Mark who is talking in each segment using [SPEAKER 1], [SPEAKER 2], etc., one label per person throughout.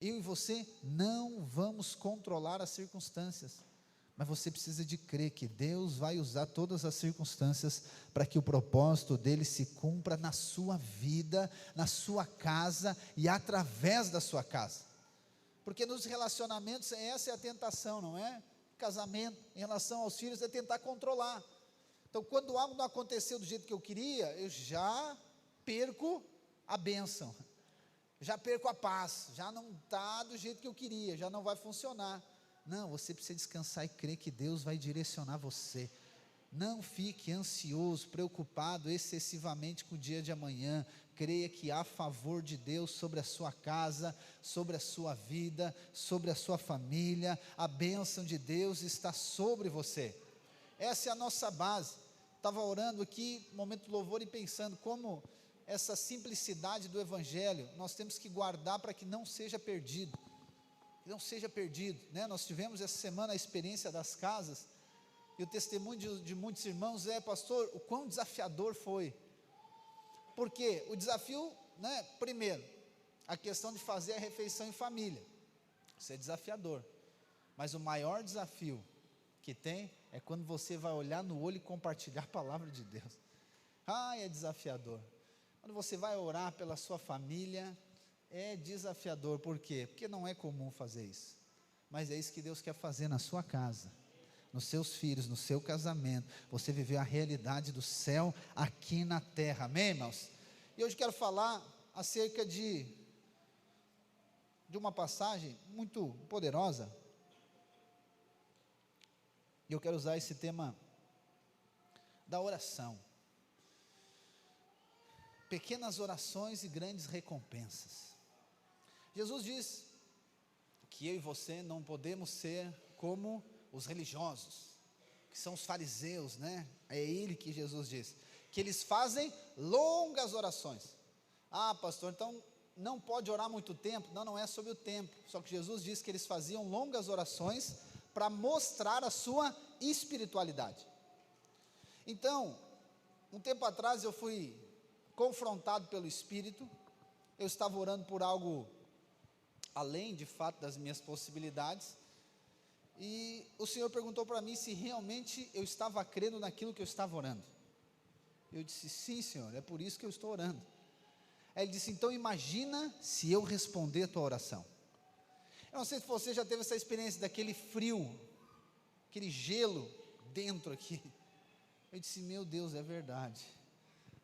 [SPEAKER 1] Eu e você não vamos controlar as circunstâncias, mas você precisa de crer que Deus vai usar todas as circunstâncias para que o propósito dele se cumpra na sua vida, na sua casa e através da sua casa. Porque nos relacionamentos essa é a tentação, não é? Casamento, em relação aos filhos, é tentar controlar. Então, quando algo não aconteceu do jeito que eu queria, eu já perco a bênção, já perco a paz, já não está do jeito que eu queria, já não vai funcionar. Não, você precisa descansar e crer que Deus vai direcionar você. Não fique ansioso, preocupado excessivamente com o dia de amanhã. Creia que há favor de Deus sobre a sua casa, sobre a sua vida, sobre a sua família. A bênção de Deus está sobre você. Essa é a nossa base. Estava orando aqui, momento de louvor, e pensando como essa simplicidade do Evangelho, nós temos que guardar para que não seja perdido. Não seja perdido, né? Nós tivemos essa semana a experiência das casas, e o testemunho de muitos irmãos pastor, o quão desafiador foi. Porque o desafio, né? Primeiro, a questão de fazer a refeição em família, isso é desafiador, mas o maior desafio que tem, é quando você vai olhar no olho e compartilhar a palavra de Deus. É desafiador. Quando você vai orar pela sua família, é desafiador. Por quê? Porque não é comum fazer isso, mas é isso que Deus quer fazer na sua casa, nos seus filhos, no seu casamento, você viver a realidade do céu aqui na terra, amém, irmãos? E hoje quero falar acerca de uma passagem muito poderosa, e eu quero usar esse tema da oração. Pequenas orações e grandes recompensas. Jesus diz que eu e você não podemos ser como os religiosos, que são os fariseus, né? É ele que Jesus diz, que eles fazem longas orações. Pastor, então não pode orar muito tempo? Não é sobre o tempo, só que Jesus diz que eles faziam longas orações para mostrar a sua espiritualidade. Então, um tempo atrás eu fui confrontado pelo Espírito, eu estava orando por algo além de fato das minhas possibilidades, e o Senhor perguntou para mim se realmente eu estava crendo naquilo que eu estava orando. Eu disse, sim, Senhor, é por isso que eu estou orando. Aí Ele disse, então imagina se eu responder a tua oração. Eu não sei se você já teve essa experiência daquele frio, aquele gelo dentro aqui. Eu disse, meu Deus, é verdade.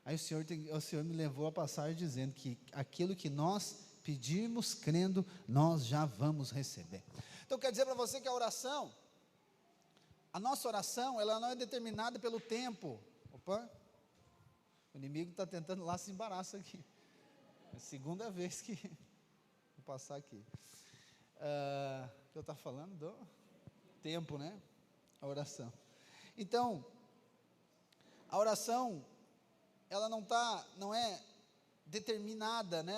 [SPEAKER 1] Aí o Senhor me levou a passagem dizendo que aquilo que nós pedirmos crendo, nós já vamos receber. Então quer dizer para você que a nossa oração, ela não é determinada pelo tempo. Opa, o inimigo está tentando lá se embaraçar aqui. É a segunda vez que vou passar aqui. Que eu estava falando do tempo, né? A oração. Então, a oração, ela não é determinada, né?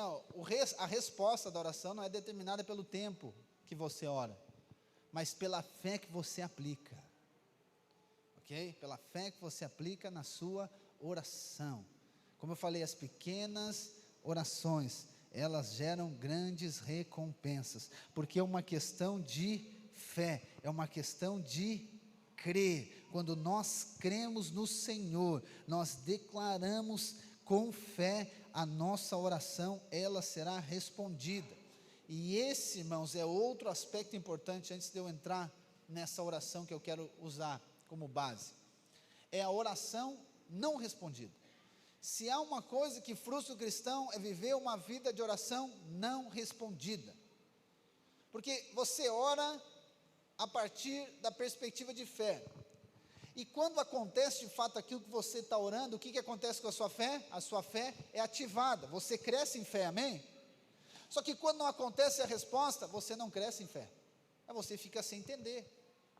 [SPEAKER 1] A resposta da oração não é determinada pelo tempo que você ora, mas pela fé que você aplica, ok? Pela fé que você aplica na sua oração. Como eu falei, as pequenas orações, elas geram grandes recompensas, porque é uma questão de fé, é uma questão de crer. Quando nós cremos no Senhor, nós declaramos com fé, a nossa oração, ela será respondida. E esse, irmãos, é outro aspecto importante, antes de eu entrar nessa oração que eu quero usar como base, é a oração não respondida. Se há uma coisa que frustra o cristão, é viver uma vida de oração não respondida, porque você ora a partir da perspectiva de fé, e quando acontece de fato aquilo que você está orando, o que acontece com a sua fé? A sua fé é ativada, você cresce em fé, amém? Só que quando não acontece a resposta, você não cresce em fé, aí você fica sem entender,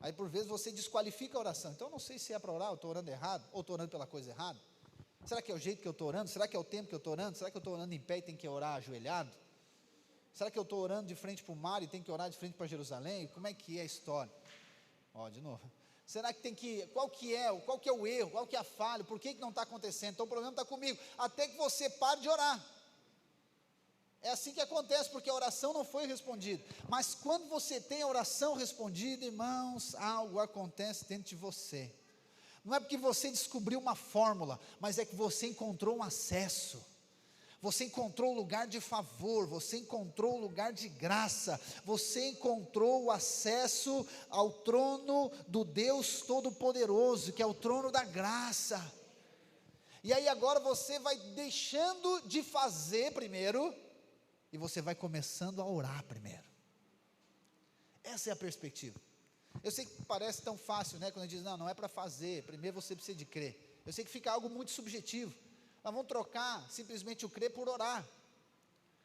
[SPEAKER 1] aí por vezes você desqualifica a oração. Então eu não sei se é para orar, eu estou orando errado, ou estou orando pela coisa errada, será que é o jeito que eu estou orando, será que é o tempo que eu estou orando, será que eu estou orando em pé e tem que orar ajoelhado, será que eu estou orando de frente para o mar e tem que orar de frente para Jerusalém, como é que é a história? De novo, será que qual que é o erro, qual que é a falha, por que não está acontecendo? Então o problema está comigo, até que você pare de orar, É assim que acontece, porque a oração não foi respondida. Mas quando você tem a oração respondida, irmãos, algo acontece dentro de você. Não é porque você descobriu uma fórmula, mas é que você encontrou um acesso. Você encontrou um lugar de favor, você encontrou um lugar de graça, você encontrou o acesso ao trono do Deus Todo-Poderoso, que é o trono da graça. E aí agora você vai deixando de fazer primeiro, e você vai começando a orar primeiro. Essa é a perspectiva. Eu sei que parece tão fácil, né? Quando a gente diz, não é para fazer, primeiro você precisa de crer. Eu sei que fica algo muito subjetivo. Nós vamos trocar simplesmente o crer por orar.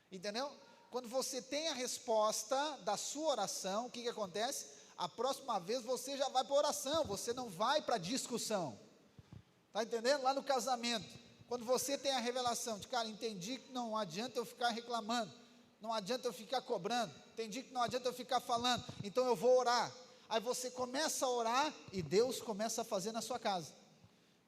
[SPEAKER 1] Entendeu? Quando você tem a resposta da sua oração, o que acontece? A próxima vez você já vai para a oração, você não vai para a discussão. Está entendendo? Lá no casamento, quando você tem a revelação de, cara, entendi que não adianta eu ficar reclamando, não adianta eu ficar cobrando, entendi que não adianta eu ficar falando, então eu vou orar. Aí você começa a orar e Deus começa a fazer na sua casa.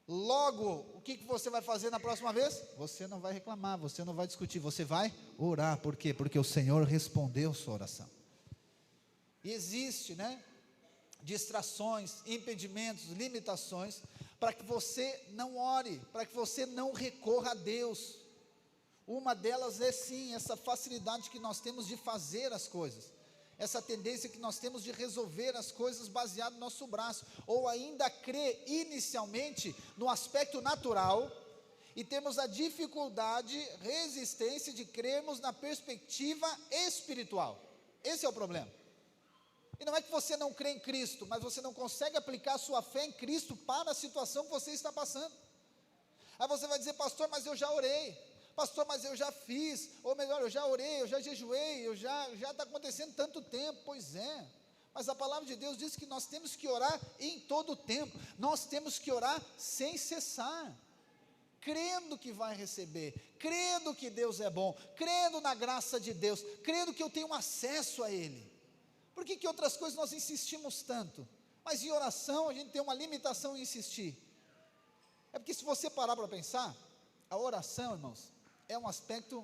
[SPEAKER 1] Logo, o que você vai fazer na próxima vez? Você não vai reclamar, você não vai discutir, você vai orar. Por quê? Porque o Senhor respondeu sua oração. E existe, né, distrações, impedimentos, limitações, para que você não ore, para que você não recorra a Deus. Uma delas é sim, essa facilidade que nós temos de fazer as coisas, essa tendência que nós temos de resolver as coisas baseado no nosso braço, ou ainda crer inicialmente no aspecto natural, e temos a dificuldade, resistência de crermos na perspectiva espiritual. Esse é o problema. E não é que você não crê em Cristo, mas você não consegue aplicar a sua fé em Cristo para a situação que você está passando. Aí você vai dizer, pastor, mas eu já orei, pastor, mas eu já fiz, ou melhor, eu já orei, eu já jejuei, já está acontecendo tanto tempo. Pois é, mas a palavra de Deus diz que nós temos que orar em todo o tempo, nós temos que orar sem cessar, crendo que vai receber, crendo que Deus é bom, crendo na graça de Deus, crendo que eu tenho acesso a Ele. Por que outras coisas nós insistimos tanto? Mas em oração a gente tem uma limitação em insistir. É porque se você parar para pensar, a oração, irmãos, é um aspecto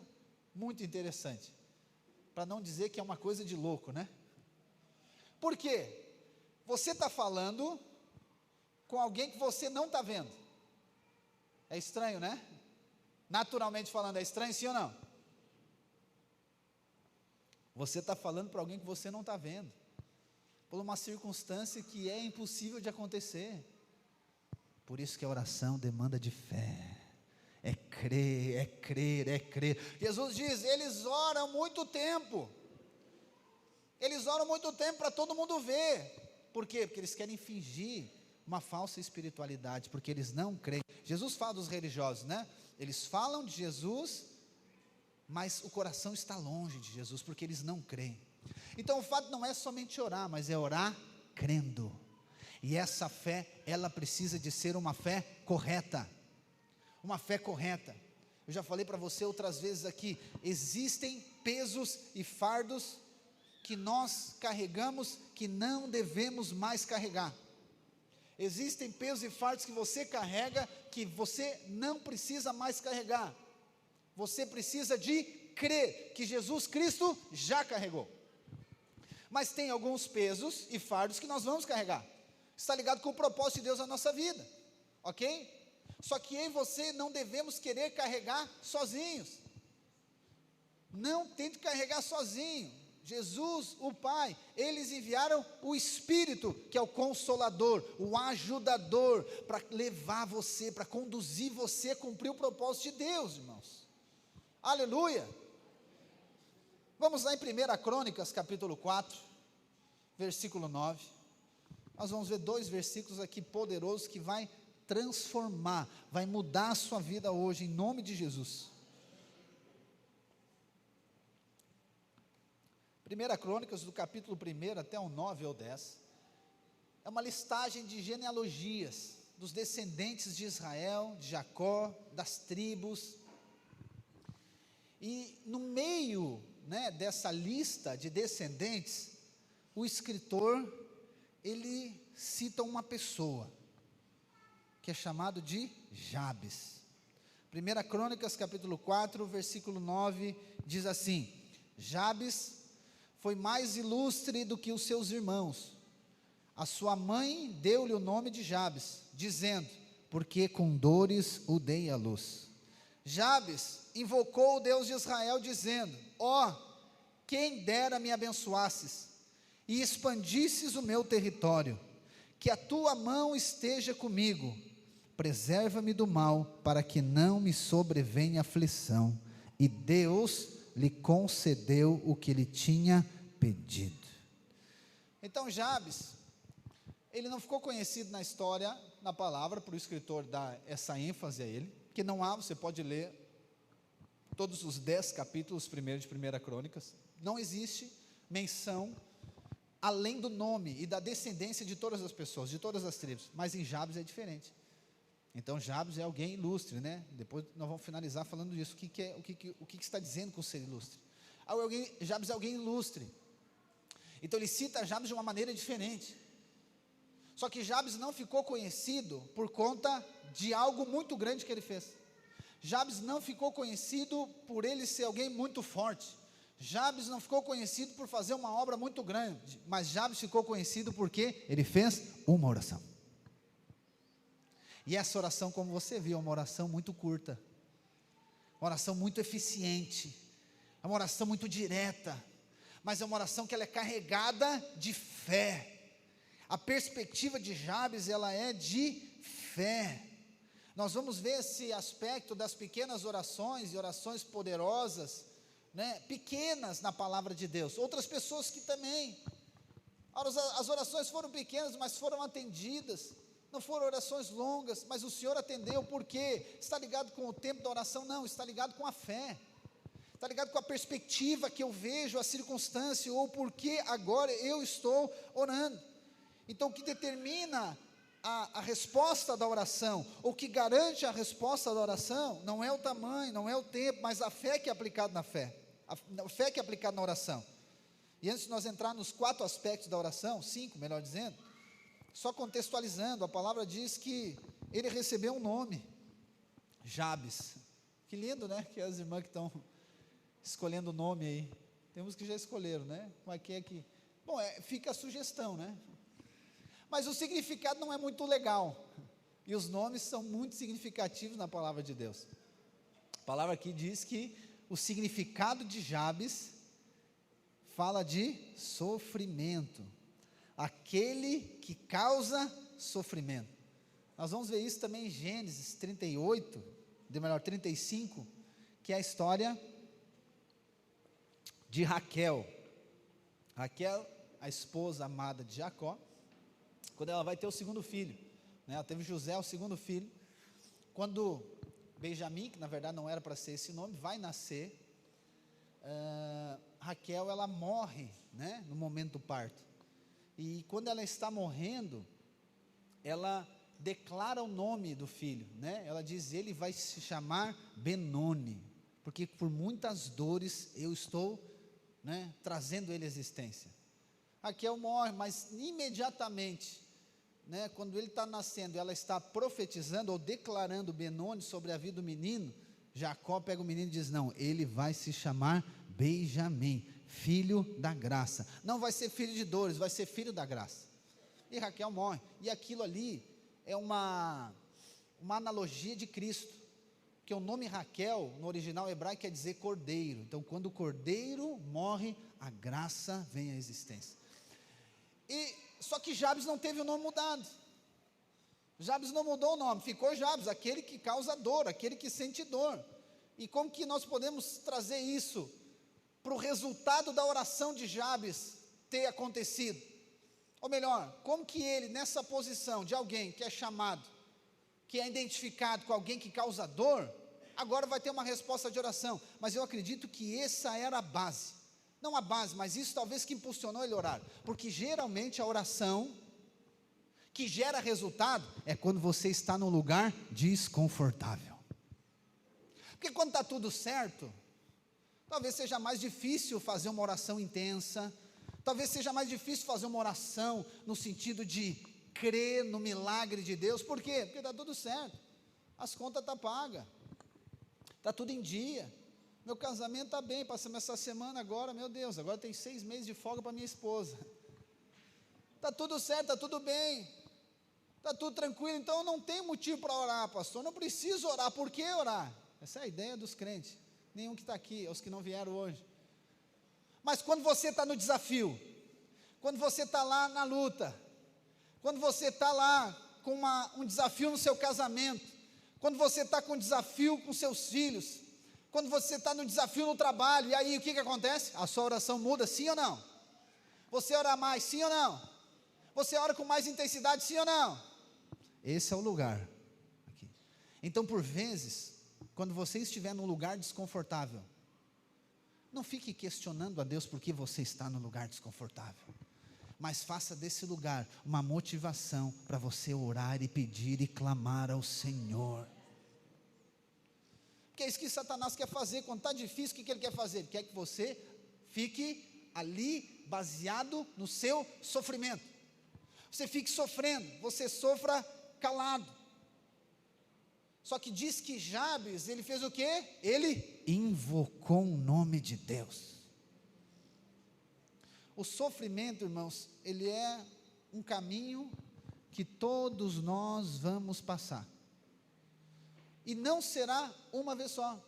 [SPEAKER 1] muito interessante. Para não dizer que é uma coisa de louco, né? Por quê? Você está falando com alguém que você não está vendo. É estranho, né? Naturalmente falando, é estranho, sim ou não? Você está falando para alguém que você não está vendo, por uma circunstância que é impossível de acontecer. Por isso que a oração demanda de fé, é crer, é crer, é crer. Jesus diz, eles oram muito tempo, para todo mundo ver. Por quê? Porque eles querem fingir uma falsa espiritualidade, porque eles não creem. Jesus fala dos religiosos, né? Eles falam de Jesus, mas o coração está longe de Jesus, porque eles não creem. Então o fato não é somente orar, mas é orar crendo. E essa fé, ela precisa de ser uma fé correta. Uma fé correta. Eu já falei para você outras vezes aqui, existem pesos e fardos que nós carregamos, que não devemos mais carregar. Existem pesos e fardos que você carrega, que você não precisa mais carregar. Você precisa de crer que Jesus Cristo já carregou. Mas tem alguns pesos e fardos que nós vamos carregar. Está ligado com o propósito de Deus na nossa vida, ok? Só que eu e você não devemos querer carregar sozinhos. Não tente carregar sozinho. Jesus, o Pai, eles enviaram o Espírito, que é o Consolador, o Ajudador, para levar você, para conduzir você a cumprir o propósito de Deus, irmãos. Aleluia. Vamos lá em 1 Crônicas, capítulo 4, versículo 9. Nós vamos ver 2 versículos aqui poderosos que vai transformar, vai mudar a sua vida hoje, em nome de Jesus. 1 Crônicas, do capítulo 1 até o 9 ou 10, é uma listagem de genealogias, dos descendentes de Israel, de Jacó, das tribos. E no meio, né, dessa lista de descendentes, o escritor, ele cita uma pessoa, que é chamado de Jabes. 1 Crônicas, capítulo 4, versículo 9, diz assim: Jabes foi mais ilustre do que os seus irmãos. A sua mãe deu-lhe o nome de Jabes, dizendo: porque com dores o dei à luz. Jabes invocou o Deus de Israel, dizendo: ó, quem dera me abençoasses e expandisses o meu território, que a tua mão esteja comigo, preserva-me do mal, para que não me sobrevenha aflição. E Deus lhe concedeu o que ele tinha pedido. Então Jabes, ele não ficou conhecido na história, na palavra, por o escritor dar essa ênfase a ele, que não há, você pode ler todos os 10 capítulos primeiros de 1 Crônicas, não existe menção além do nome e da descendência de todas as pessoas, de todas as tribos, mas em Jabes é diferente. Então Jabes é alguém ilustre, né? Depois nós vamos finalizar falando disso, o que está dizendo com ser ilustre? Jabes é alguém ilustre, então ele cita Jabes de uma maneira diferente, só que Jabes não ficou conhecido por conta de algo muito grande que ele fez. Jabes não ficou conhecido por ele ser alguém muito forte, Jabes não ficou conhecido por fazer uma obra muito grande, mas Jabes ficou conhecido porque ele fez uma oração. E essa oração, como você viu, é uma oração muito curta, uma oração muito eficiente, é uma oração muito direta, mas é uma oração que ela é carregada de fé. A perspectiva de Jabes, ela é de fé. Nós vamos ver esse aspecto das pequenas orações e orações poderosas, né, pequenas na palavra de Deus. Outras pessoas que também, as orações foram pequenas, mas foram atendidas. Não foram orações longas, mas o Senhor atendeu. Por quê? Está ligado com o tempo da oração? Não, está ligado com a fé, está ligado com a perspectiva que eu vejo, a circunstância, ou porque agora eu estou orando. Então o que determina a resposta da oração, o que garante a resposta da oração, não é o tamanho, não é o tempo, mas a fé que é aplicada na fé, a fé que é aplicada na oração. E antes de nós entrar nos 4 aspectos da oração, 5 melhor dizendo, só contextualizando, a palavra diz que ele recebeu um nome, Jabes. Que lindo, né? Que as irmãs que estão escolhendo o nome aí, temos que já escolheram, né? Como é que... Bom, fica a sugestão, né? Mas o significado não é muito legal, e os nomes são muito significativos na palavra de Deus. A palavra aqui diz que o significado de Jabes fala de sofrimento, aquele que causa sofrimento. Nós vamos ver isso também em Gênesis 38, 35, que é a história de Raquel, a esposa amada de Jacó, quando ela vai ter o segundo filho, né? Ela teve José, o segundo filho, quando Benjamim, que na verdade não era para ser esse nome, vai nascer, Raquel, ela morre, né, no momento do parto, e quando ela está morrendo, ela declara o nome do filho, né? Ela diz: ele vai se chamar Benoni, porque por muitas dores eu estou, né, trazendo ele à existência. Raquel morre, mas imediatamente, né, quando ele está nascendo, ela está profetizando ou declarando Benoni sobre a vida do menino. Jacó pega o menino e diz: não, ele vai se chamar Benjamim, filho da graça. Não vai ser filho de dores, vai ser filho da graça. E Raquel morre, e aquilo ali é uma analogia de Cristo, porque o nome Raquel, no original hebraico, quer dizer cordeiro. Então quando o cordeiro morre, a graça vem à existência. Só que Jabes não teve o nome mudado, Jabes não mudou o nome, ficou Jabes, aquele que causa dor, aquele que sente dor. E como que nós podemos trazer isso para o resultado da oração de Jabes ter acontecido? Ou melhor, como que ele, nessa posição de alguém que é chamado, que é identificado com alguém que causa dor, agora vai ter uma resposta de oração? Mas eu acredito que essa era a base, não a base, mas isso talvez que impulsionou ele a orar, porque geralmente a oração que gera resultado é quando você está num lugar desconfortável, porque quando está tudo certo, talvez seja mais difícil fazer uma oração intensa, talvez seja mais difícil fazer uma oração no sentido de crer no milagre de Deus. Por quê? Porque está tudo certo, as contas estão pagas, está tudo em dia, Meu casamento está bem, passamos essa semana agora, meu Deus, agora tem 6 meses de folga para minha esposa. Está tudo certo, está tudo bem, está tudo tranquilo, então eu não tenho motivo para orar, pastor, não preciso orar, por que orar? Essa é a ideia dos crentes, nenhum que está aqui, os que não vieram hoje. Mas quando você está no desafio, quando você está lá na luta, quando você está lá com um desafio no seu casamento, quando você está com um desafio com seus filhos, quando você está no desafio no trabalho, e aí o que acontece? A sua oração muda, sim ou não? Você ora mais, sim ou não? Você ora com mais intensidade, sim ou não? Esse é o lugar aqui. Então, por vezes, quando você estiver num lugar desconfortável, não fique questionando a Deus por que você está no lugar desconfortável, mas faça desse lugar uma motivação para você orar e pedir e clamar ao Senhor. Porque é isso que Satanás quer fazer, quando está difícil, o que ele quer fazer? Ele quer que você fique ali, baseado no seu sofrimento, você fique sofrendo, você sofra calado. Só que diz que Jabes, ele fez o quê? Ele invocou o nome de Deus. O sofrimento, irmãos, ele é um caminho que todos nós vamos passar, e não será uma vez só,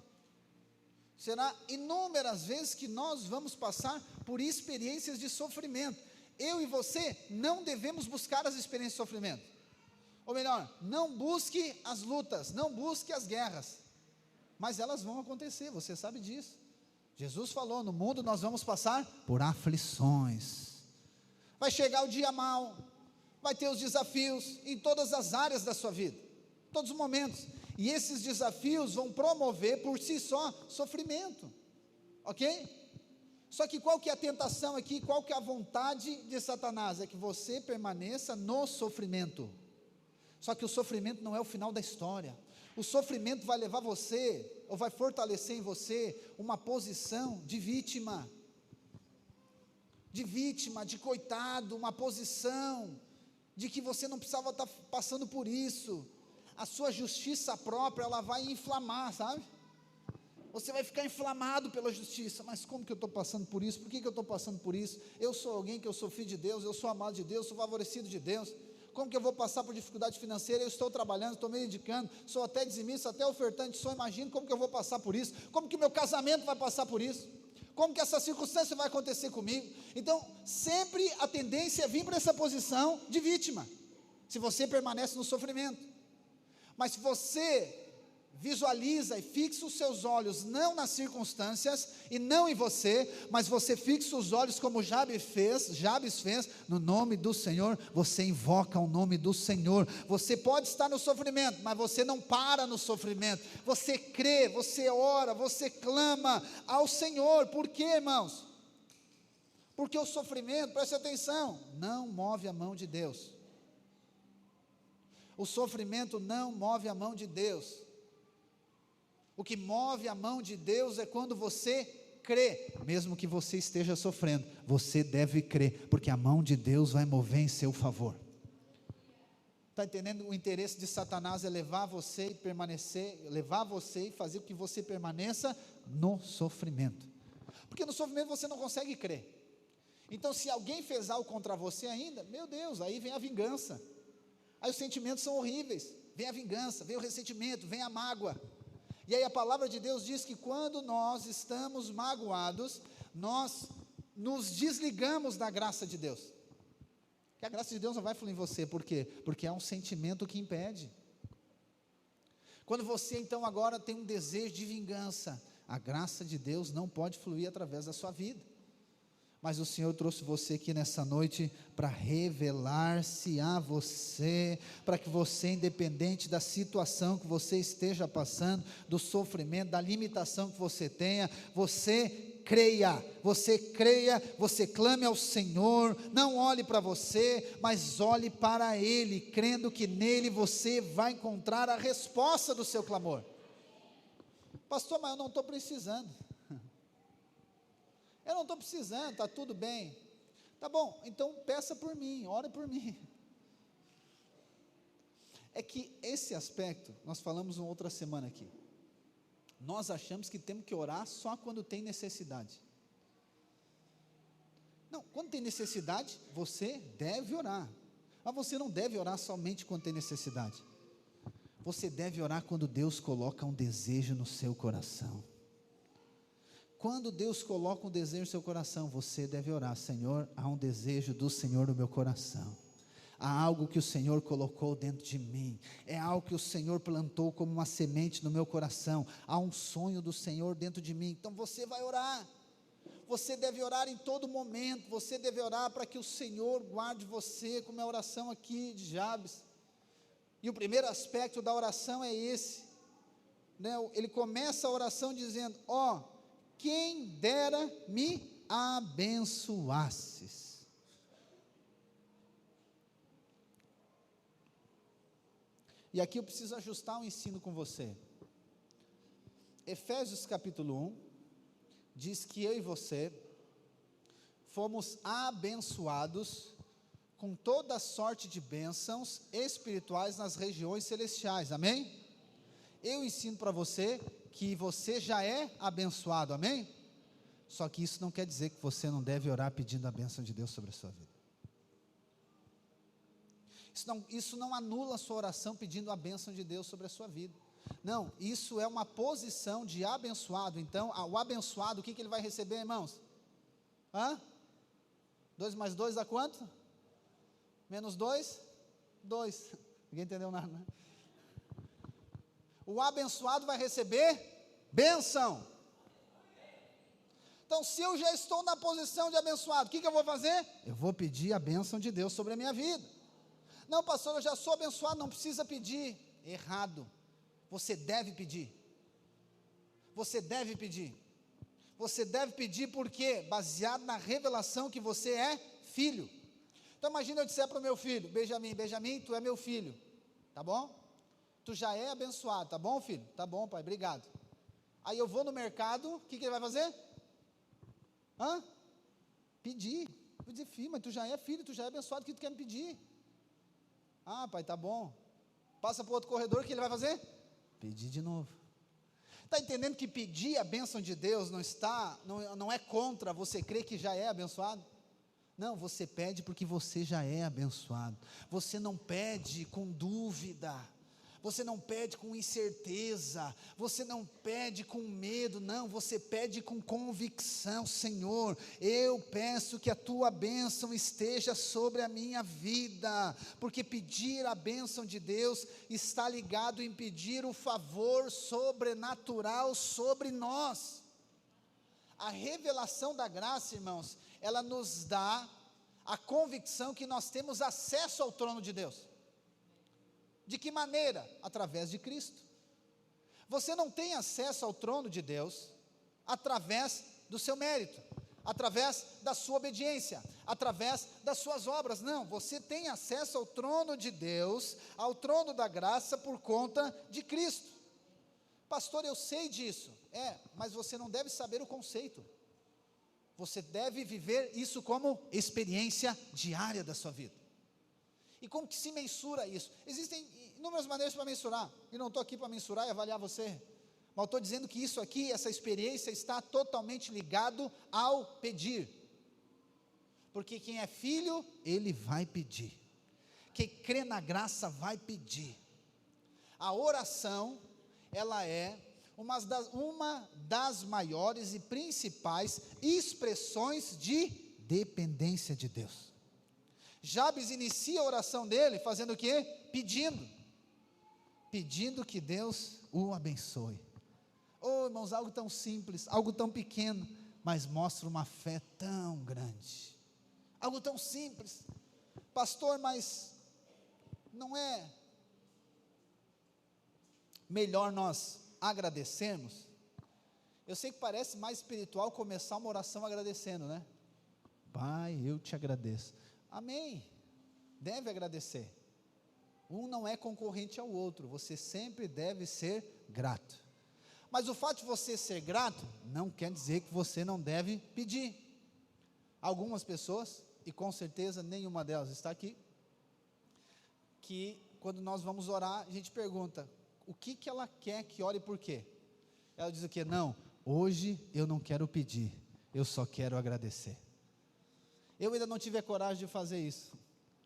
[SPEAKER 1] será inúmeras vezes que nós vamos passar por experiências de sofrimento. Eu e você não devemos buscar as experiências de sofrimento, ou melhor, não busque as lutas, não busque as guerras, mas elas vão acontecer, você sabe disso. Jesus falou, no mundo nós vamos passar por aflições, vai chegar o dia mau, vai ter os desafios em todas as áreas da sua vida, todos os momentos, e esses desafios vão promover por si só sofrimento, ok? Só que qual que é a tentação aqui, qual que é a vontade de Satanás? É que você permaneça no sofrimento. Só que o sofrimento não é o final da história. O sofrimento vai levar você, ou vai fortalecer em você, uma posição de vítima, de coitado, uma posição de que você não precisava estar passando por isso. A sua justiça própria, ela vai inflamar, sabe? Você vai ficar inflamado pela justiça. Mas como que eu estou passando por isso? Por que eu estou passando por isso? Eu sou alguém que eu sou filho de Deus, eu sou amado de Deus, sou favorecido de Deus. Como que eu vou passar por dificuldade financeira? Eu estou trabalhando, estou me dedicando, sou até dizimista, até ofertante, só imagino como que eu vou passar por isso, como que meu casamento vai passar por isso, como que essa circunstância vai acontecer comigo. Então, sempre a tendência é vir para essa posição de vítima, se você permanece no sofrimento. Mas se você visualiza e fixa os seus olhos não nas circunstâncias e não em você, mas você fixa os olhos como Jabes fez, no nome do Senhor, você invoca o nome do Senhor. Você pode estar no sofrimento, mas você não para no sofrimento, você crê, você ora, você clama ao Senhor. Por quê, irmãos? Porque o sofrimento, preste atenção, não move a mão de Deus. O sofrimento não move a mão de Deus. O que move a mão de Deus é quando você crê, mesmo que você esteja sofrendo, você deve crer, porque a mão de Deus vai mover em seu favor. Está entendendo? O interesse de Satanás é levar você e permanecer, levar você e fazer com que você permaneça no sofrimento, porque no sofrimento você não consegue crer. Então, se alguém fez algo contra você ainda, meu Deus, aí vem a vingança, aí os sentimentos são horríveis, vem a vingança, vem o ressentimento, vem a mágoa. E aí a palavra de Deus diz que quando nós estamos magoados, nós nos desligamos da graça de Deus, que a graça de Deus não vai fluir em você. Por quê? Porque é um sentimento que impede. Quando você então agora tem um desejo de vingança, a graça de Deus não pode fluir através da sua vida. Mas o Senhor trouxe você aqui nessa noite para revelar-se a você, para que você, independente da situação que você esteja passando, do sofrimento, da limitação que você tenha, você creia, você clame ao Senhor, não olhe para você, mas olhe para Ele, crendo que nele você vai encontrar a resposta do seu clamor. Pastor, mas eu não estou precisando. Eu não estou precisando, está tudo bem. Tá bom, então peça por mim, ore por mim. É que esse aspecto, nós falamos uma outra semana aqui, Nós achamos que temos que orar só quando tem necessidade. Não, quando tem necessidade, você deve orar. Mas você não deve orar somente quando tem necessidade. Você deve orar quando Deus coloca um desejo no seu coração. Quando Deus coloca um desejo no seu coração, você deve orar: Senhor, há um desejo do Senhor no meu coração. Há algo que o Senhor colocou dentro de mim. É algo que o Senhor plantou como uma semente no meu coração. Há um sonho do Senhor dentro de mim. Então você vai orar. Você deve orar em todo momento. Você deve orar para que o Senhor guarde você, como é a oração aqui de Jabes. E o primeiro aspecto da oração é esse, né? Ele começa a oração dizendo: ó, quem dera me abençoasses. E aqui eu preciso ajustar um ensino com você. Efésios capítulo 1, diz que eu e você fomos abençoados com toda sorte de bênçãos espirituais nas regiões celestiais, amém? Eu ensino para você que você já é abençoado, amém? Só que isso não quer dizer que você não deve orar pedindo a bênção de Deus sobre a sua vida. Isso não anula a sua oração pedindo a bênção de Deus sobre a sua vida. Não, isso é uma posição de abençoado. Então, o abençoado, o que ele vai receber, irmãos? 2 mais 2 dá quanto? Menos 2? 2. Ninguém entendeu nada, né? O abençoado vai receber bênção. Então, se eu já estou na posição de abençoado, o que eu vou fazer? Eu vou pedir a bênção de Deus sobre a minha vida. Não, pastor, eu já sou abençoado, não precisa pedir. Errado. Você deve pedir. Você deve pedir. Você deve pedir porque baseado na revelação que você é filho. Então imagina eu disser para o meu filho: Benjamin, tu é meu filho, tá bom? Tu já é abençoado, tá bom, filho? Tá bom, pai, obrigado. Aí eu vou no mercado, o que ele vai fazer? Pedir. Eu vou dizer: filho, mas tu já é filho, tu já é abençoado, o que tu quer me pedir? Ah, pai, tá bom. Passa para o outro corredor, o que ele vai fazer? Pedir de novo. Está entendendo que pedir a bênção de Deus não é contra você crer que já é abençoado? Não, você pede porque você já é abençoado. Você não pede com dúvida. Você não pede com incerteza, você não pede com medo, não, você pede com convicção: Senhor, eu peço que a tua bênção esteja sobre a minha vida, porque pedir a bênção de Deus está ligado em pedir o favor sobrenatural sobre nós. A revelação da graça, irmãos, ela nos dá a convicção que nós temos acesso ao trono de Deus. De que maneira? Através de Cristo. Você não tem acesso ao trono de Deus através do seu mérito, através da sua obediência, através das suas obras. Não, você tem acesso ao trono de Deus, ao trono da graça, por conta de Cristo. Pastor, eu sei disso. Mas você não deve saber o conceito. Você deve viver isso como experiência diária da sua vida. E como que se mensura isso? Existem inúmeras maneiras para mensurar, e não estou aqui para mensurar e avaliar você, mas estou dizendo que isso aqui, essa experiência está totalmente ligado ao pedir, porque quem é filho, ele vai pedir, quem crê na graça vai pedir. A oração, ela é uma das maiores e principais expressões de dependência de Deus. Jabes inicia a oração dele fazendo o quê? Pedindo que Deus o abençoe. Oh, irmãos, algo tão simples, algo tão pequeno, mas mostra uma fé tão grande. Algo tão simples. Pastor, mas não é melhor nós agradecermos? Eu sei que parece mais espiritual começar uma oração agradecendo, né? Pai, eu te agradeço. Amém, deve agradecer. Um não é concorrente ao outro, você sempre deve ser grato. Mas o fato de você ser grato, não quer dizer que você não deve pedir. Algumas pessoas, e com certeza nenhuma delas está aqui, que quando nós vamos orar, a gente pergunta: o que ela quer que ore por quê? Ela diz o quê? Não, hoje eu não quero pedir, eu só quero agradecer. Eu ainda não tive a coragem de fazer isso,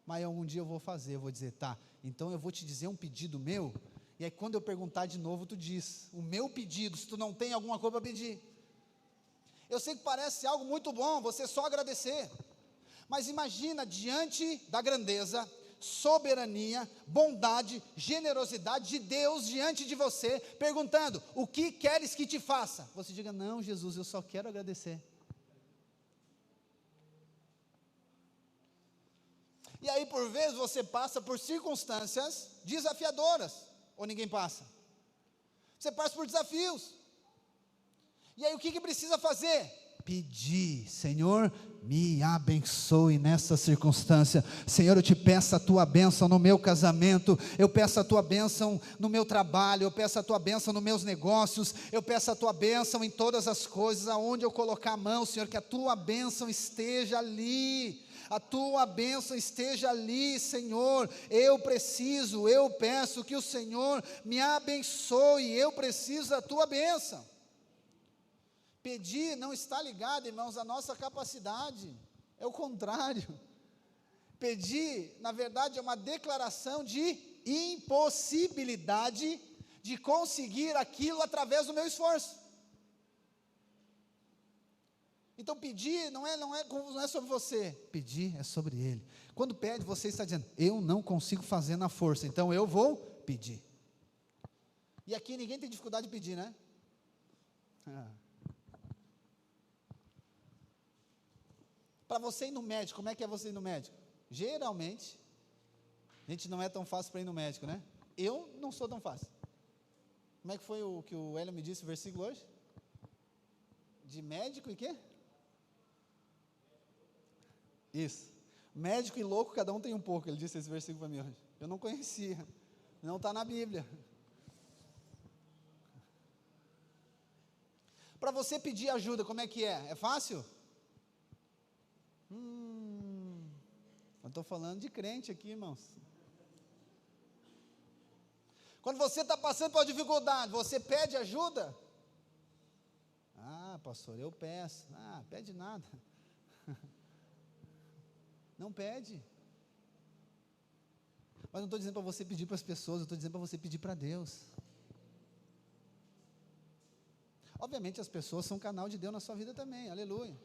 [SPEAKER 1] mas algum dia eu vou fazer, eu vou dizer, tá, então eu vou te dizer um pedido meu, e aí quando eu perguntar de novo, tu diz, o meu pedido, se tu não tem alguma coisa para pedir. Eu sei que parece algo muito bom, você só agradecer, mas imagina diante da grandeza, soberania, bondade, generosidade de Deus diante de você, perguntando, o que queres que te faça? Você diga, não Jesus, eu só quero agradecer. E aí por vezes você passa por circunstâncias desafiadoras, ou ninguém passa? Você passa por desafios, e aí o que precisa fazer? Pedir, Senhor, me abençoe nessa circunstância. Senhor, eu te peço a tua bênção no meu casamento, eu peço a tua bênção no meu trabalho, eu peço a tua bênção nos meus negócios, eu peço a tua bênção em todas as coisas, aonde eu colocar a mão, Senhor, que a tua bênção esteja ali, a tua bênção esteja ali, Senhor. Eu peço que o Senhor me abençoe, eu preciso da tua bênção. Pedir não está ligado, irmãos, à nossa capacidade, é o contrário. Pedir, na verdade, é uma declaração de impossibilidade de conseguir aquilo através do meu esforço. Então pedir não é sobre você, pedir é sobre Ele. Quando pede, você está dizendo, eu não consigo fazer na força, então eu vou pedir. E aqui ninguém tem dificuldade de pedir, né? Para você ir no médico, como é que é você ir no médico? Geralmente, a gente não é tão fácil para ir no médico, né? Eu não sou tão fácil. Como é que foi o que o Hélio me disse, o versículo hoje? De médico e quê? Isso. Médico e louco, cada um tem um pouco. Ele disse esse versículo para mim hoje. Eu não conhecia. Não está na Bíblia. Para você pedir ajuda, como é que é? É fácil? Eu estou falando de crente aqui, irmãos. Quando você está passando por dificuldade, você pede ajuda? Ah, pastor, eu peço. Ah, pede nada. Não pede. Mas não estou dizendo para você pedir para as pessoas, eu estou dizendo para você pedir para Deus. Obviamente as pessoas são canal de Deus na sua vida também, aleluia.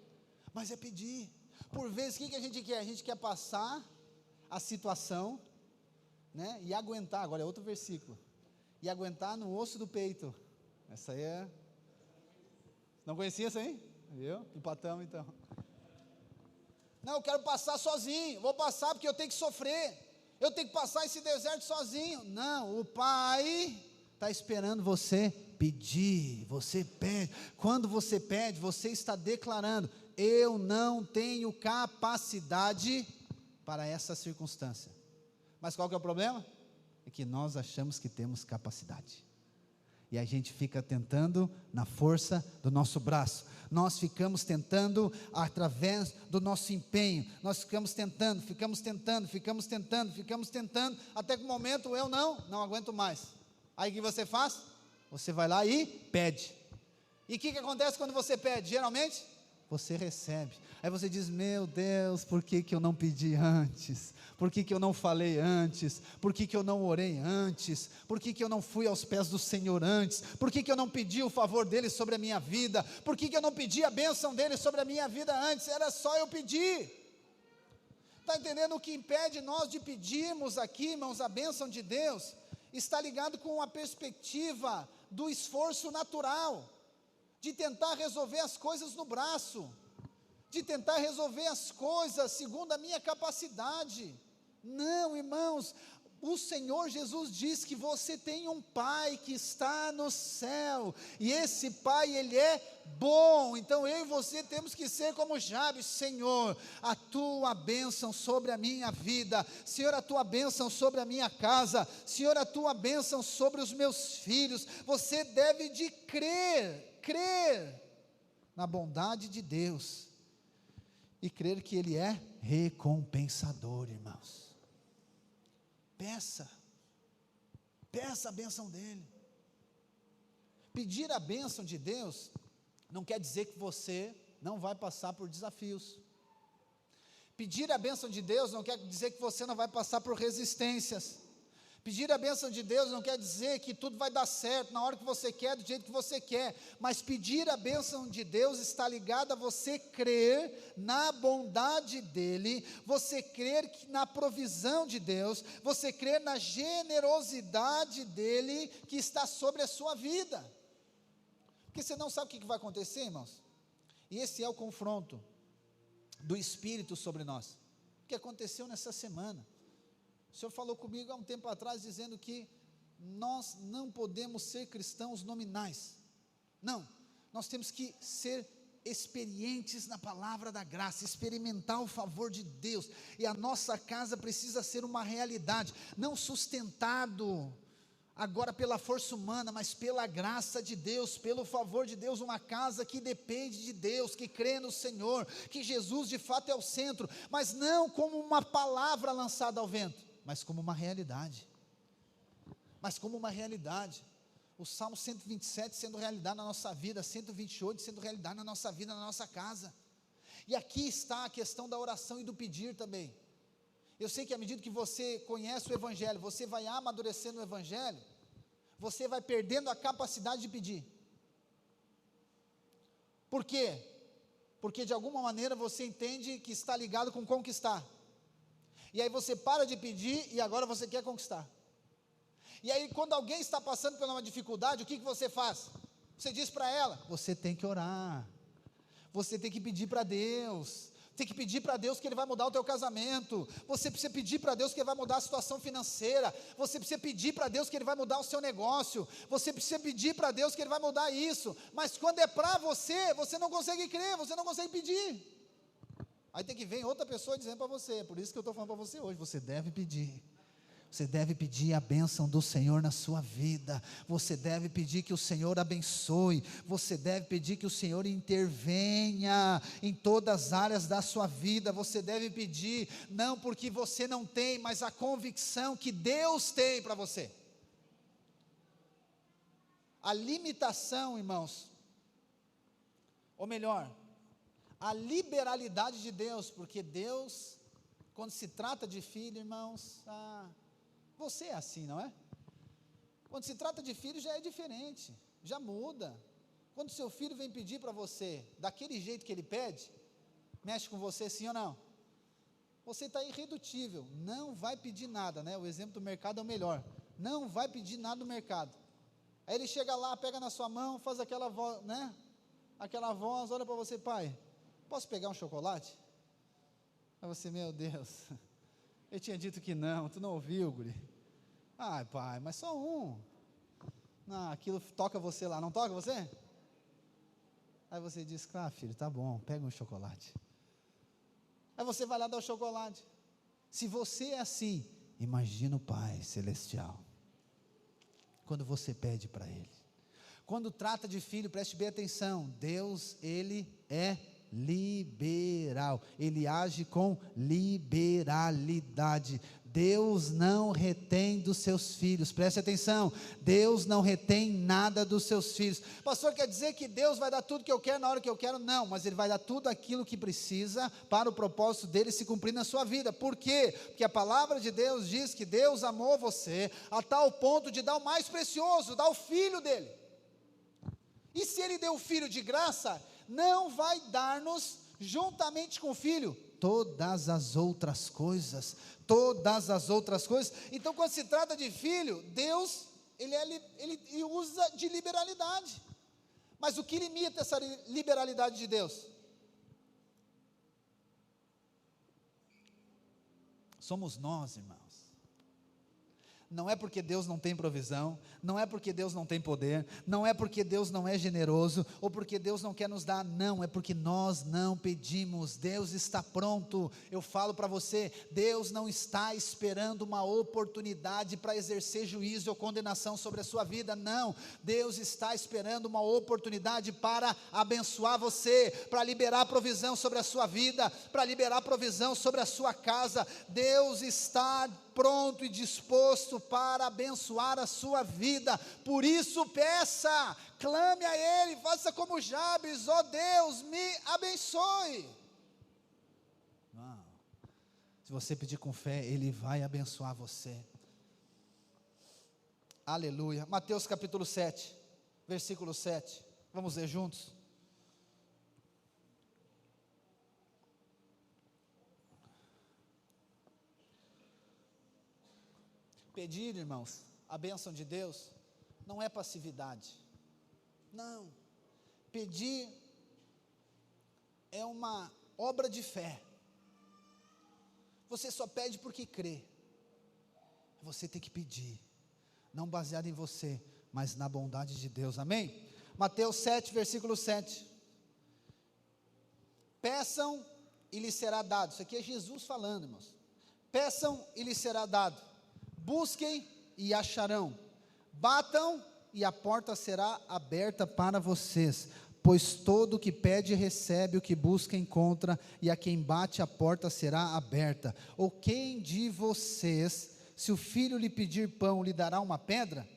[SPEAKER 1] Mas é pedir. Por vezes, o que a gente quer? A gente quer passar a situação, né? E aguentar, agora é outro versículo. E aguentar no osso do peito. Essa aí é... Não conhecia essa aí? Viu? Empatamos então. Não, eu quero passar sozinho, vou passar porque eu tenho que sofrer, eu tenho que passar esse deserto sozinho. Não, o Pai está esperando você pedir, você pede. Quando você pede, você está declarando, eu não tenho capacidade para essa circunstância. Mas qual que é o problema? É que nós achamos que temos capacidade. E a gente fica tentando na força do nosso braço. Nós ficamos tentando através do nosso empenho. Nós ficamos tentando, até que o momento eu não aguento mais. Aí o que você faz? Você vai lá e pede. E o que acontece quando você pede? Geralmente, você recebe. Aí você diz, meu Deus, por que eu não pedi antes? Por que eu não falei antes? Por que eu não orei antes? Por que eu não fui aos pés do Senhor antes? Por que eu não pedi o favor dele sobre a minha vida? Por que eu não pedi a bênção dele sobre a minha vida antes? Era só eu pedir. Está entendendo? O que impede nós de pedirmos aqui, irmãos, a bênção de Deus, está ligado com a perspectiva do esforço natural, de tentar resolver as coisas no braço, de tentar resolver as coisas segundo a minha capacidade. Não, irmãos, o Senhor Jesus diz que você tem um Pai que está no céu, e esse Pai, Ele é bom. Então eu e você temos que ser como Jabes: Senhor, a tua bênção sobre a minha vida, Senhor, a tua bênção sobre a minha casa, Senhor, a tua bênção sobre os meus filhos. Você deve de crer na bondade de Deus, e crer que Ele é recompensador, irmãos. Peça a bênção dEle, Pedir a bênção de Deus não quer dizer que você não vai passar por desafios. Pedir a bênção de Deus não quer dizer que você não vai passar por resistências. Pedir a bênção de Deus não quer dizer que tudo vai dar certo na hora que você quer, do jeito que você quer, mas pedir a bênção de Deus está ligado a você crer na bondade dEle, você crer na provisão de Deus, você crer na generosidade dEle que está sobre a sua vida, porque você não sabe o que vai acontecer, irmãos, e esse é o confronto do Espírito sobre nós, o que aconteceu nessa semana. O Senhor falou comigo há um tempo atrás, dizendo que nós não podemos ser cristãos nominais, não, nós temos que ser experientes na palavra da graça, experimentar o favor de Deus, e a nossa casa precisa ser uma realidade, não sustentado agora pela força humana, mas pela graça de Deus, pelo favor de Deus, uma casa que depende de Deus, que crê no Senhor, que Jesus de fato é o centro, mas não como uma palavra lançada ao vento, mas como uma realidade, o Salmo 127 sendo realidade na nossa vida, 128 sendo realidade na nossa vida, na nossa casa, e aqui está a questão da oração e do pedir também. Eu sei que à medida que você conhece o Evangelho, você vai amadurecendo o Evangelho, você vai perdendo a capacidade de pedir. Por quê? Porque de alguma maneira você entende que está ligado com conquistar, e aí você para de pedir e agora você quer conquistar. E aí quando alguém está passando por uma dificuldade, o que você faz? Você diz para ela, você tem que orar, você tem que pedir para Deus, tem que pedir para Deus que Ele vai mudar o teu casamento, você precisa pedir para Deus que Ele vai mudar a situação financeira, você precisa pedir para Deus que Ele vai mudar o seu negócio, você precisa pedir para Deus que Ele vai mudar isso, mas quando é para você, você não consegue crer, você não consegue pedir. Aí tem que vir outra pessoa dizendo para você, por isso que eu estou falando para você hoje, você deve pedir a bênção do Senhor na sua vida, você deve pedir que o Senhor abençoe, você deve pedir que o Senhor intervenha em todas as áreas da sua vida, você deve pedir, não porque você não tem, mas a convicção que Deus tem para você. A limitação, irmãos, ou melhor, a liberalidade de Deus, porque Deus, quando se trata de filho, irmãos, você é assim, não é? Quando se trata de filho já é diferente, já muda. Quando seu filho vem pedir para você, daquele jeito que ele pede, mexe com você sim ou não? Você está irredutível, não vai pedir nada, né? O exemplo do mercado é o melhor, não vai pedir nada do mercado. Aí ele chega lá, pega na sua mão, faz aquela voz, né? Aquela voz, olha para você, pai, posso pegar um chocolate? Aí você, meu Deus, eu tinha dito que não, tu não ouviu, guri? Ai pai, mas só um. Não, aquilo toca você lá, não toca você? Aí você diz, filho, tá bom, pega um chocolate. Aí você vai lá dar o chocolate. Se você é assim, imagina o Pai Celestial, quando você pede para Ele. Quando trata de filho, preste bem atenção, Deus, Ele é liberal, Ele age com liberalidade. Deus não retém dos seus filhos, preste atenção, Deus não retém nada dos seus filhos. Pastor, quer dizer que Deus vai dar tudo que eu quero na hora que eu quero? Não, mas Ele vai dar tudo aquilo que precisa para o propósito dEle se cumprir na sua vida. Por quê? Porque a palavra de Deus diz que Deus amou você a tal ponto de dar o mais precioso, dar o Filho dEle. E se Ele deu o Filho de graça, não vai dar-nos juntamente com o Filho todas as outras coisas. Então quando se trata de filho, Deus ele usa de liberalidade, mas o que limita essa liberalidade de Deus? Somos nós, irmãos. Não é porque Deus não tem provisão, não é porque Deus não tem poder, não é porque Deus não é generoso, ou porque Deus não quer nos dar, não, é porque nós não pedimos. Deus está pronto. Eu falo para você, Deus não está esperando uma oportunidade para exercer juízo ou condenação sobre a sua vida, não, Deus está esperando uma oportunidade para abençoar você, para liberar provisão sobre a sua vida, para liberar provisão sobre a sua casa. Deus está pronto e disposto para abençoar a sua vida. Por isso peça, clame a Ele, faça como Jabes: ó Deus, me abençoe. Se você pedir com fé, Ele vai abençoar você. Aleluia. Mateus capítulo 7, versículo 7. Vamos ler juntos? Pedir, irmãos, a bênção de Deus não é passividade. Não. Pedir é uma obra de fé. Você só pede porque crê. Você tem que pedir, não baseado em você, mas na bondade de Deus, amém? Mateus 7, versículo 7. Peçam e lhes será dado. Isso aqui é Jesus falando, irmãos. Peçam e lhes será dado. Busquem e acharão. Batam e a porta será aberta para vocês. Pois todo o que pede recebe, o que busca encontra, e a quem bate a porta será aberta. Ou quem de vocês, se o filho lhe pedir pão, lhe dará uma pedra?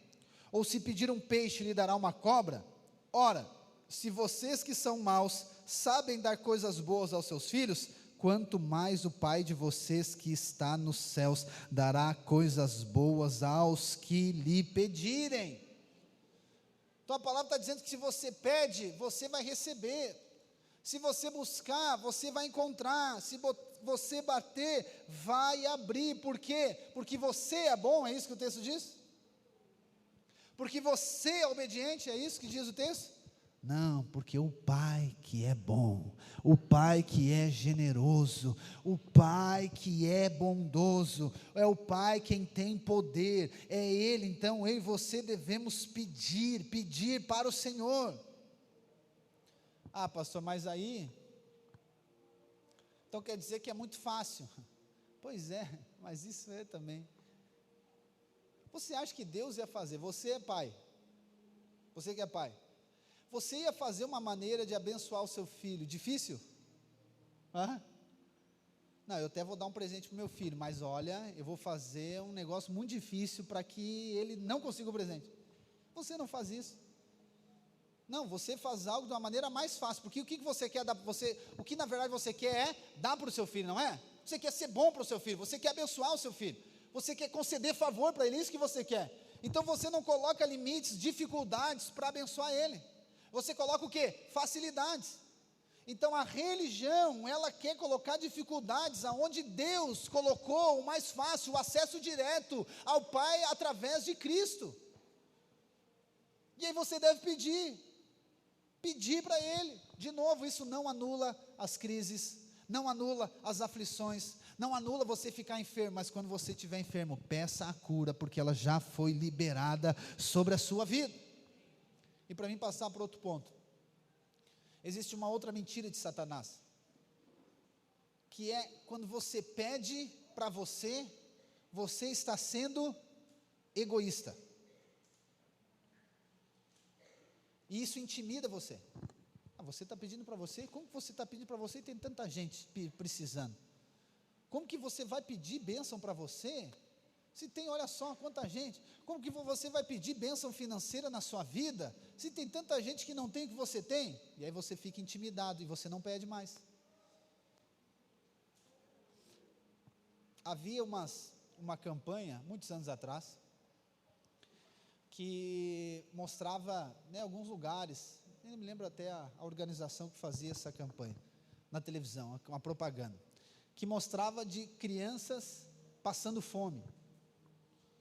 [SPEAKER 1] Ou se pedir um peixe, lhe dará uma cobra? Ora, se vocês que são maus, sabem dar coisas boas aos seus filhos, quanto mais o Pai de vocês que está nos céus, dará coisas boas aos que lhe pedirem. Então a palavra está dizendo que se você pede, você vai receber. Se você buscar, você vai encontrar. Se você bater, vai abrir. Por quê? Porque você é bom, é isso que o texto diz? Porque você é obediente, é isso que diz o texto? Não, porque o Pai que é bom, o Pai que é generoso, o Pai que é bondoso, é o Pai quem tem poder, é Ele. Então eu e você devemos pedir para o Senhor. Ah, pastor, mas aí, então quer dizer que é muito fácil. Pois é, mas isso é também. Você acha que Deus ia fazer? Você é pai, você que é pai, você ia fazer uma maneira de abençoar o seu filho difícil? Não, eu até vou dar um presente para o meu filho, mas olha, eu vou fazer um negócio muito difícil para que ele não consiga o presente. Você não faz isso. Não, você faz algo de uma maneira mais fácil, porque o que você quer dar para você, o que na verdade você quer é dar para o seu filho, não é? Você quer ser bom para o seu filho, você quer abençoar o seu filho, você quer conceder favor para ele, é isso que você quer. Então você não coloca limites, dificuldades para abençoar ele. Você coloca o quê? Facilidades. Então a religião, ela quer colocar dificuldades aonde Deus colocou o mais fácil, o acesso direto ao Pai através de Cristo. E aí você deve pedir para Ele. De novo, isso não anula as crises, não anula as aflições, não anula você ficar enfermo, mas quando você estiver enfermo, peça a cura, porque ela já foi liberada sobre a sua vida. E para mim passar para outro ponto, existe uma outra mentira de Satanás, que é quando você pede para você, você está sendo egoísta, e isso intimida você. Você está pedindo para você, como que você está pedindo para você e tem tanta gente precisando? Como que você vai pedir bênção para você, se tem, olha só, quanta gente? Como que você vai pedir bênção financeira na sua vida, se tem tanta gente que não tem o que você tem? E aí você fica intimidado e você não pede mais. Havia uma campanha, muitos anos atrás, que mostrava, alguns lugares, eu me lembro até a organização que fazia essa campanha, na televisão, uma propaganda, que mostrava de crianças passando fome.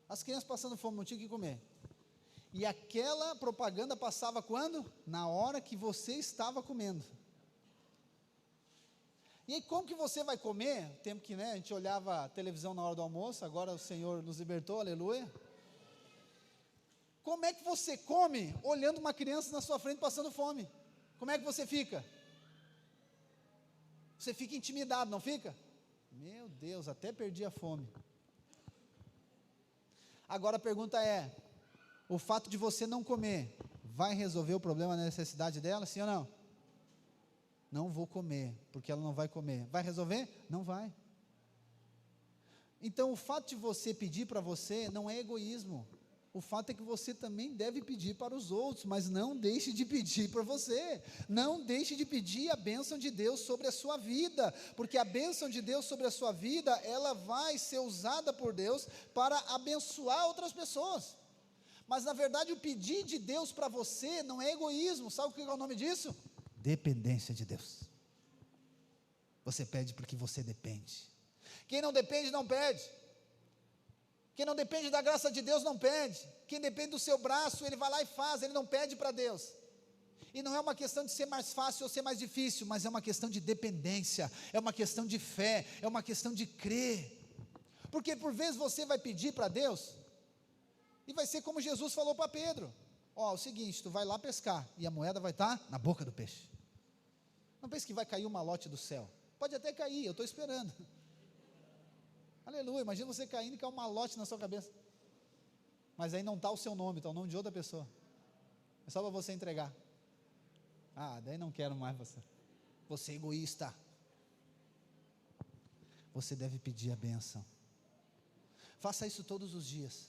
[SPEAKER 1] As crianças passando fome, não tinham o que comer. E aquela propaganda passava quando? Na hora que você estava comendo. E aí como que você vai comer? Tempo que a gente olhava a televisão na hora do almoço, agora o Senhor nos libertou, aleluia. Como é que você come olhando uma criança na sua frente passando fome? Como é que você fica? Você fica intimidado, não fica? Meu Deus, até perdi a fome. Agora a pergunta é, o fato de você não comer, vai resolver o problema, a necessidade dela, sim ou não? Não vou comer, porque ela não vai comer. Vai resolver? Não vai. Então o fato de você pedir para você não é egoísmo. O fato é que você também deve pedir para os outros, mas não deixe de pedir para você. Não deixe de pedir a bênção de Deus sobre a sua vida, porque a bênção de Deus sobre a sua vida, ela vai ser usada por Deus para abençoar outras pessoas. Mas na verdade o pedir de Deus para você não é egoísmo. Sabe o que é o nome disso? Dependência de Deus. Você pede porque você depende. Quem não depende não pede. Quem não depende da graça de Deus não pede. Quem depende do seu braço, ele vai lá e faz, ele não pede para Deus. E não é uma questão de ser mais fácil ou ser mais difícil, mas é uma questão de dependência, é uma questão de fé, é uma questão de crer. Porque por vezes você vai pedir para Deus, e vai ser como Jesus falou para Pedro: ó, é o seguinte, tu vai lá pescar, e a moeda vai estar na boca do peixe. Não pense que vai cair um malote do céu. Pode até cair, eu estou esperando. Aleluia, imagina você caindo e cair um malote na sua cabeça. Mas aí não está o seu nome, está o nome de outra pessoa. É só para você entregar. Ah, daí não quero mais você. Você é egoísta. Você deve pedir a bênção. Faça isso todos os dias.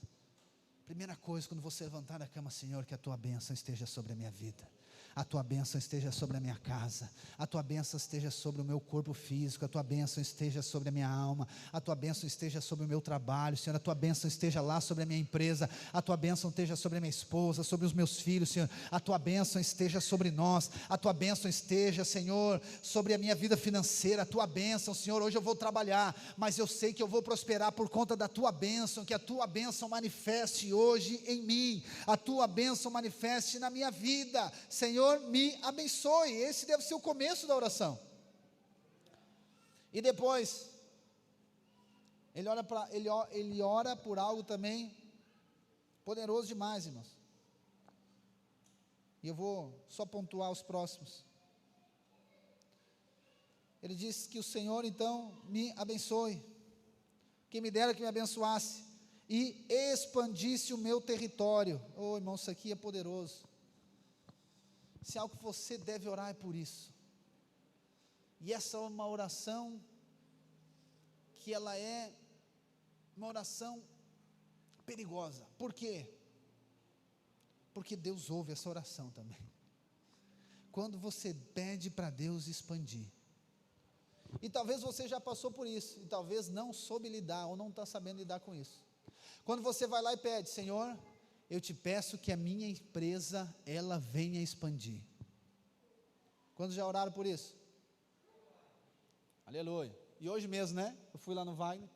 [SPEAKER 1] Primeira coisa, quando você levantar da cama: Senhor, que a tua bênção esteja sobre a minha vida, a tua bênção esteja sobre a minha casa, a tua bênção esteja sobre o meu corpo físico, a tua bênção esteja sobre a minha alma, a tua bênção esteja sobre o meu trabalho, Senhor, a tua bênção esteja lá sobre a minha empresa, a tua bênção esteja sobre a minha esposa, sobre os meus filhos, Senhor, a tua bênção esteja sobre nós, a tua bênção esteja, Senhor, sobre a minha vida financeira, a tua bênção, Senhor, hoje eu vou trabalhar, mas eu sei que eu vou prosperar por conta da tua bênção, que a tua bênção manifeste hoje em mim, a tua bênção manifeste na minha vida, Senhor, me abençoe. Esse deve ser o começo da oração. E depois ele ora por algo também poderoso demais, irmãos. E eu vou só pontuar os próximos. Ele diz que o Senhor então me abençoe, quem me dera que me abençoasse e expandisse o meu território. Oh, irmão, isso aqui é poderoso. Se é algo que você deve orar, é por isso. E essa é uma oração que ela é uma oração perigosa. Por quê? Porque Deus ouve essa oração também. Quando você pede para Deus expandir, e talvez você já passou por isso, e talvez não soube lidar, ou não está sabendo lidar com isso. Quando você vai lá e pede: Senhor, eu te peço que a minha empresa, ela venha expandir. Quantos já oraram por isso? Aleluia. E hoje mesmo, né? Eu fui lá no Wagner,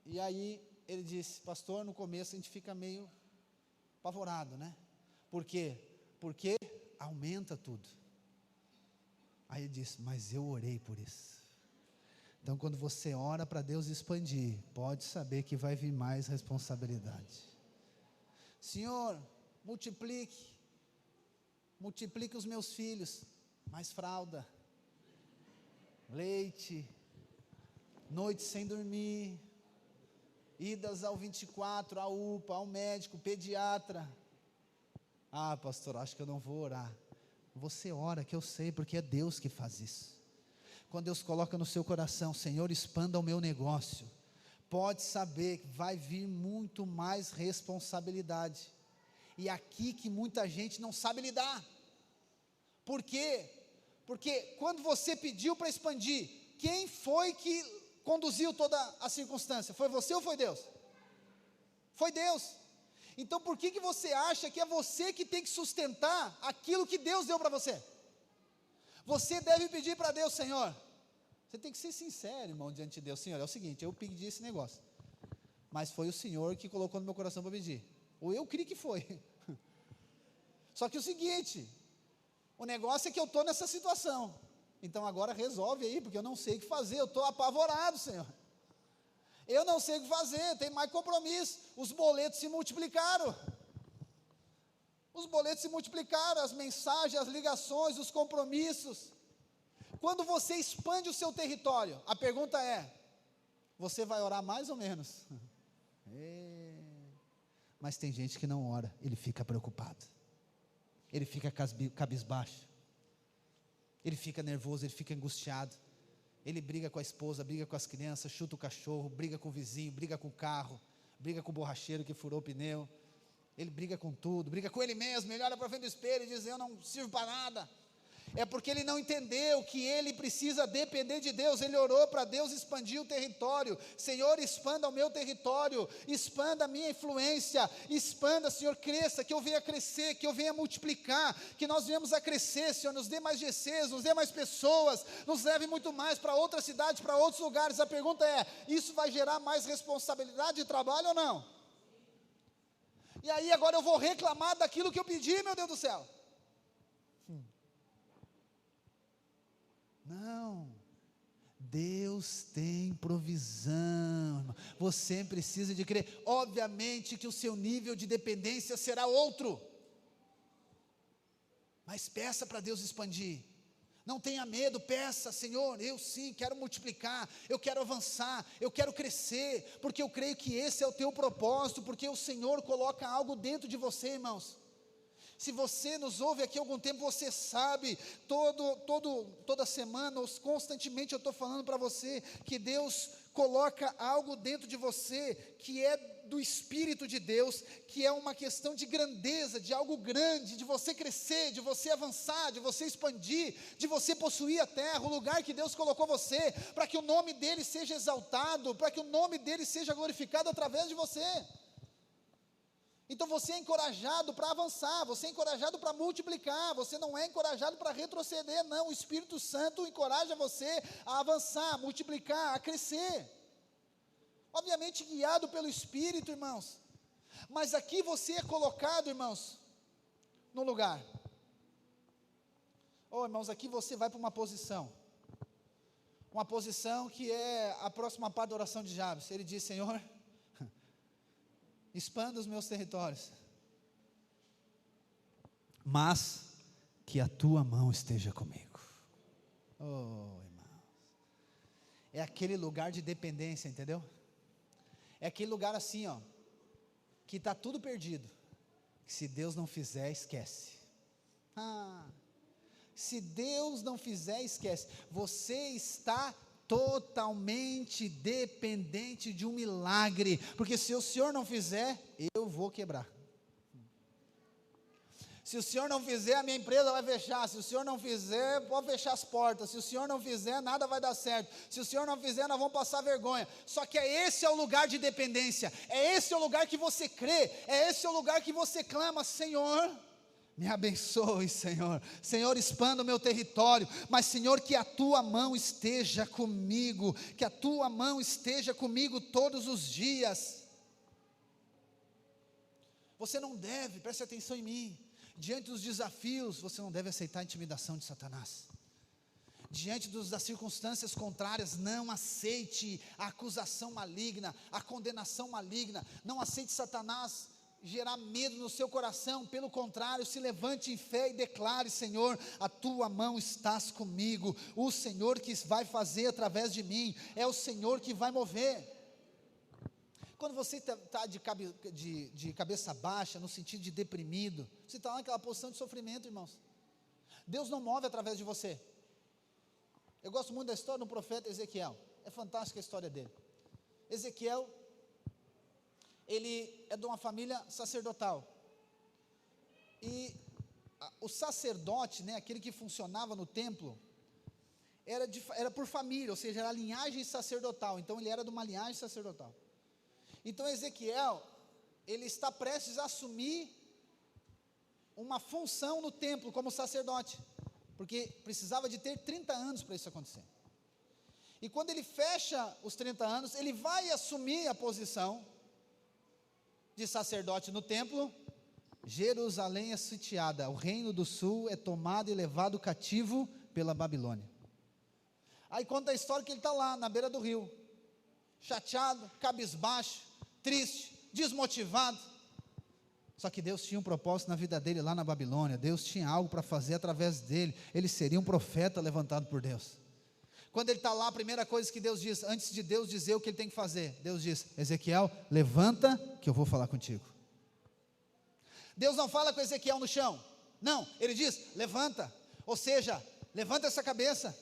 [SPEAKER 1] e aí ele disse: pastor, no começo a gente fica meio apavorado, né? Por quê? Porque aumenta tudo. Aí ele disse: mas eu orei por isso. Então quando você ora para Deus expandir, pode saber que vai vir mais responsabilidade. Senhor, multiplique os meus filhos, mais fralda, leite, noites sem dormir, idas ao 24, à UPA, ao médico, pediatra. Ah, pastor, acho que eu não vou orar. Você ora, que eu sei, porque é Deus que faz isso. Quando Deus coloca no seu coração: Senhor, expanda o meu negócio, pode saber que vai vir muito mais responsabilidade. E aqui que muita gente não sabe lidar. Por quê? Porque quando você pediu para expandir, quem foi que conduziu toda a circunstância? Foi você ou foi Deus? Foi Deus. Então por que você acha que é você que tem que sustentar aquilo que Deus deu para você? Você deve pedir para Deus: Senhor, você tem que ser sincero, irmão, diante de Deus: Senhor, é o seguinte, eu pedi esse negócio, mas foi o Senhor que colocou no meu coração para pedir, ou eu creio que foi. Só que o seguinte, o negócio é que eu estou nessa situação, então agora resolve aí, porque eu não sei o que fazer, eu estou apavorado, Senhor, eu não sei o que fazer, tem mais compromisso, os boletos se multiplicaram, as mensagens, as ligações, os compromissos. Quando você expande o seu território, a pergunta é: você vai orar mais ou menos? Mas tem gente que não ora, ele fica preocupado, ele fica cabisbaixo, ele fica nervoso, ele fica angustiado. Ele briga com a esposa, briga com as crianças, chuta o cachorro, briga com o vizinho, briga com o carro, briga com o borracheiro que furou o pneu. Ele briga com tudo, briga com ele mesmo. Ele olha para frente do espelho e diz: eu não sirvo para nada. É porque ele não entendeu que ele precisa depender de Deus. Ele orou para Deus expandir o território. Senhor, expanda o meu território, expanda a minha influência, expanda, Senhor, cresça, que eu venha crescer, que eu venha multiplicar, que nós venhamos a crescer, Senhor, nos dê mais GCs, nos dê mais pessoas, nos leve muito mais para outras cidades, para outros lugares. A pergunta é: isso vai gerar mais responsabilidade de trabalho ou não? E aí agora eu vou reclamar daquilo que eu pedi, meu Deus do céu? Não, Deus tem provisão. Você precisa de crer. Obviamente que o seu nível de dependência será outro, mas peça para Deus expandir. Não tenha medo, peça: Senhor, eu sim quero multiplicar, eu quero avançar, eu quero crescer, porque eu creio que esse é o teu propósito, porque o Senhor coloca algo dentro de você, irmãos. Se você nos ouve aqui há algum tempo, você sabe, toda semana, ou constantemente eu estou falando para você, que Deus coloca algo dentro de você, que é do Espírito de Deus, que é uma questão de grandeza, de algo grande, de você crescer, de você avançar, de você expandir, de você possuir a terra, o lugar que Deus colocou você, para que o nome dEle seja exaltado, para que o nome dEle seja glorificado através de você. Então você é encorajado para avançar, você é encorajado para multiplicar, você não é encorajado para retroceder, não. O Espírito Santo encoraja você a avançar, a multiplicar, a crescer, obviamente guiado pelo Espírito, irmãos. Mas aqui você é colocado, irmãos, no lugar. Irmãos, aqui você vai para uma posição que é a próxima parte da oração de Jabes. Ele diz: Senhor, expanda os meus territórios, mas que a tua mão esteja comigo. Irmãos, é aquele lugar de dependência, entendeu? É aquele lugar assim, que está tudo perdido, que se Deus não fizer, esquece. Se Deus não fizer, esquece. Você está totalmente dependente de um milagre, porque se o Senhor não fizer, eu vou quebrar. Se o Senhor não fizer, a minha empresa vai fechar. Se o Senhor não fizer, pode fechar as portas. Se o Senhor não fizer, nada vai dar certo. Se o Senhor não fizer, nós vamos passar vergonha. Só que esse é o lugar de dependência, esse é o lugar que você crê, esse é o lugar que você clama: Senhor, me abençoe, Senhor. Senhor, expanda o meu território, mas Senhor, que a tua mão esteja comigo, que a tua mão esteja comigo todos os dias. Você não deve, preste atenção em mim, diante dos desafios, você não deve aceitar a intimidação de Satanás. Diante das circunstâncias contrárias, não aceite a acusação maligna, a condenação maligna. Não aceite Satanás gerar medo no seu coração. Pelo contrário, se levante em fé e declare: Senhor, a tua mão estás comigo. O Senhor que vai fazer através de mim, é o Senhor que vai mover. Quando você está de cabeça baixa, no sentido de deprimido, você está naquela posição de sofrimento, irmãos. Deus não move através de você. Eu gosto muito da história do profeta Ezequiel. É fantástica a história dele. Ezequiel, ele é de uma família sacerdotal, e o sacerdote, aquele que funcionava no templo, era por família, ou seja, era a linhagem sacerdotal. Então ele era de uma linhagem sacerdotal. Então Ezequiel, ele está prestes a assumir uma função no templo como sacerdote, porque precisava de ter 30 anos para isso acontecer. E quando ele fecha os 30 anos, ele vai assumir a posição de sacerdote no templo. Jerusalém é sitiada, o reino do sul é tomado e levado cativo pela Babilônia. Aí conta a história que ele está lá na beira do rio, chateado, cabisbaixo, triste, desmotivado. Só que Deus tinha um propósito na vida dele lá na Babilônia. Deus tinha algo para fazer através dele. Ele seria um profeta levantado por Deus. Quando ele está lá, a primeira coisa que Deus diz, antes de Deus dizer o que ele tem que fazer, Deus diz: Ezequiel, levanta que eu vou falar contigo. Deus não fala com Ezequiel no chão, não, ele diz: levanta, ou seja, levanta essa cabeça,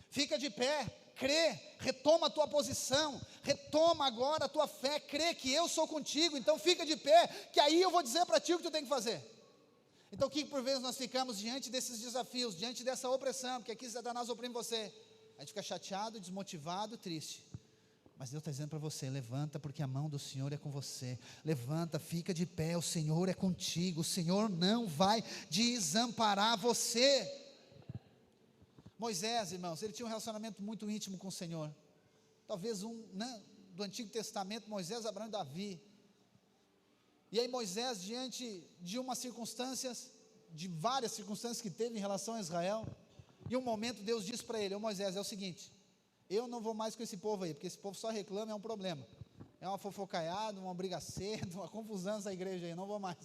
[SPEAKER 1] fica de pé, crê, retoma a tua posição, retoma agora a tua fé, crê que eu sou contigo, então fica de pé, que aí eu vou dizer para ti o que tu tem que fazer. Então o que por vezes nós ficamos diante desses desafios, diante dessa opressão, porque aqui Satanás oprime você, a gente fica chateado, desmotivado, triste. Mas Deus está dizendo para você, levanta, porque a mão do Senhor é com você, levanta, fica de pé, o Senhor é contigo, o Senhor não vai desamparar você. Moisés, irmãos, ele tinha um relacionamento muito íntimo com o Senhor, talvez do Antigo Testamento, Moisés, Abraão e Davi. E aí Moisés, diante de de várias circunstâncias que teve em relação a Israel, em um momento Deus disse para ele, Moisés, é o seguinte, eu não vou mais com esse povo aí, porque esse povo só reclama, é um problema, é uma fofocaiada, uma briga cedo, uma confusão essa igreja aí, não vou mais.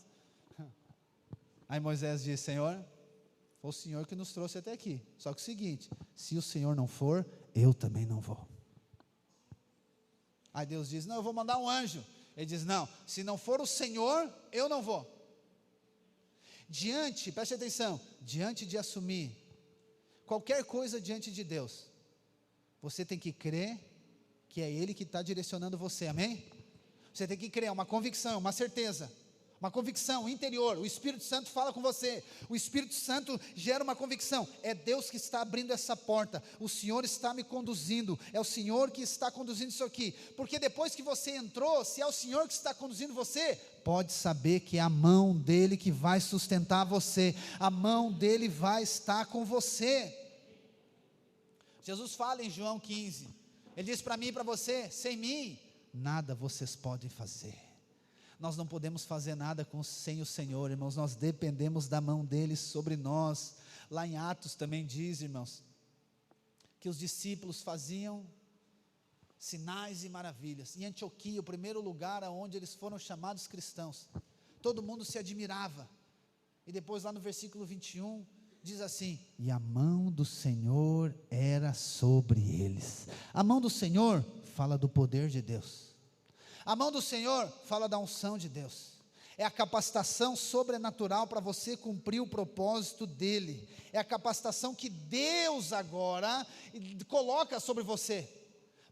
[SPEAKER 1] Aí Moisés disse, Senhor, foi o Senhor que nos trouxe até aqui, só que o seguinte, se o Senhor não for, eu também não vou. Aí Deus diz, não, eu vou mandar um anjo. Ele diz, não, se não for o Senhor, eu não vou. Preste atenção, diante de assumir qualquer coisa diante de Deus, você tem que crer que é Ele que está direcionando você, amém? Você tem que crer, uma convicção, uma certeza, uma convicção interior, o Espírito Santo fala com você, o Espírito Santo gera uma convicção, é Deus que está abrindo essa porta, o Senhor está me conduzindo, é o Senhor que está conduzindo isso aqui, porque depois que você entrou, se é o Senhor que está conduzindo você, pode saber que é a mão dEle que vai sustentar você, a mão dEle vai estar com você. Jesus fala em João 15, Ele diz para mim e para você, sem mim, nada vocês podem fazer. Nós não podemos fazer nada sem o Senhor, irmãos, nós dependemos da mão dEle sobre nós. Lá em Atos também diz, irmãos, que os discípulos faziam sinais e maravilhas. Em Antioquia, o primeiro lugar onde eles foram chamados cristãos, todo mundo se admirava. E depois lá no versículo 21, diz assim, e a mão do Senhor era sobre eles. A mão do Senhor fala do poder de Deus. A mão do Senhor fala da unção de Deus, é a capacitação sobrenatural para você cumprir o propósito dEle, é a capacitação que Deus agora coloca sobre você,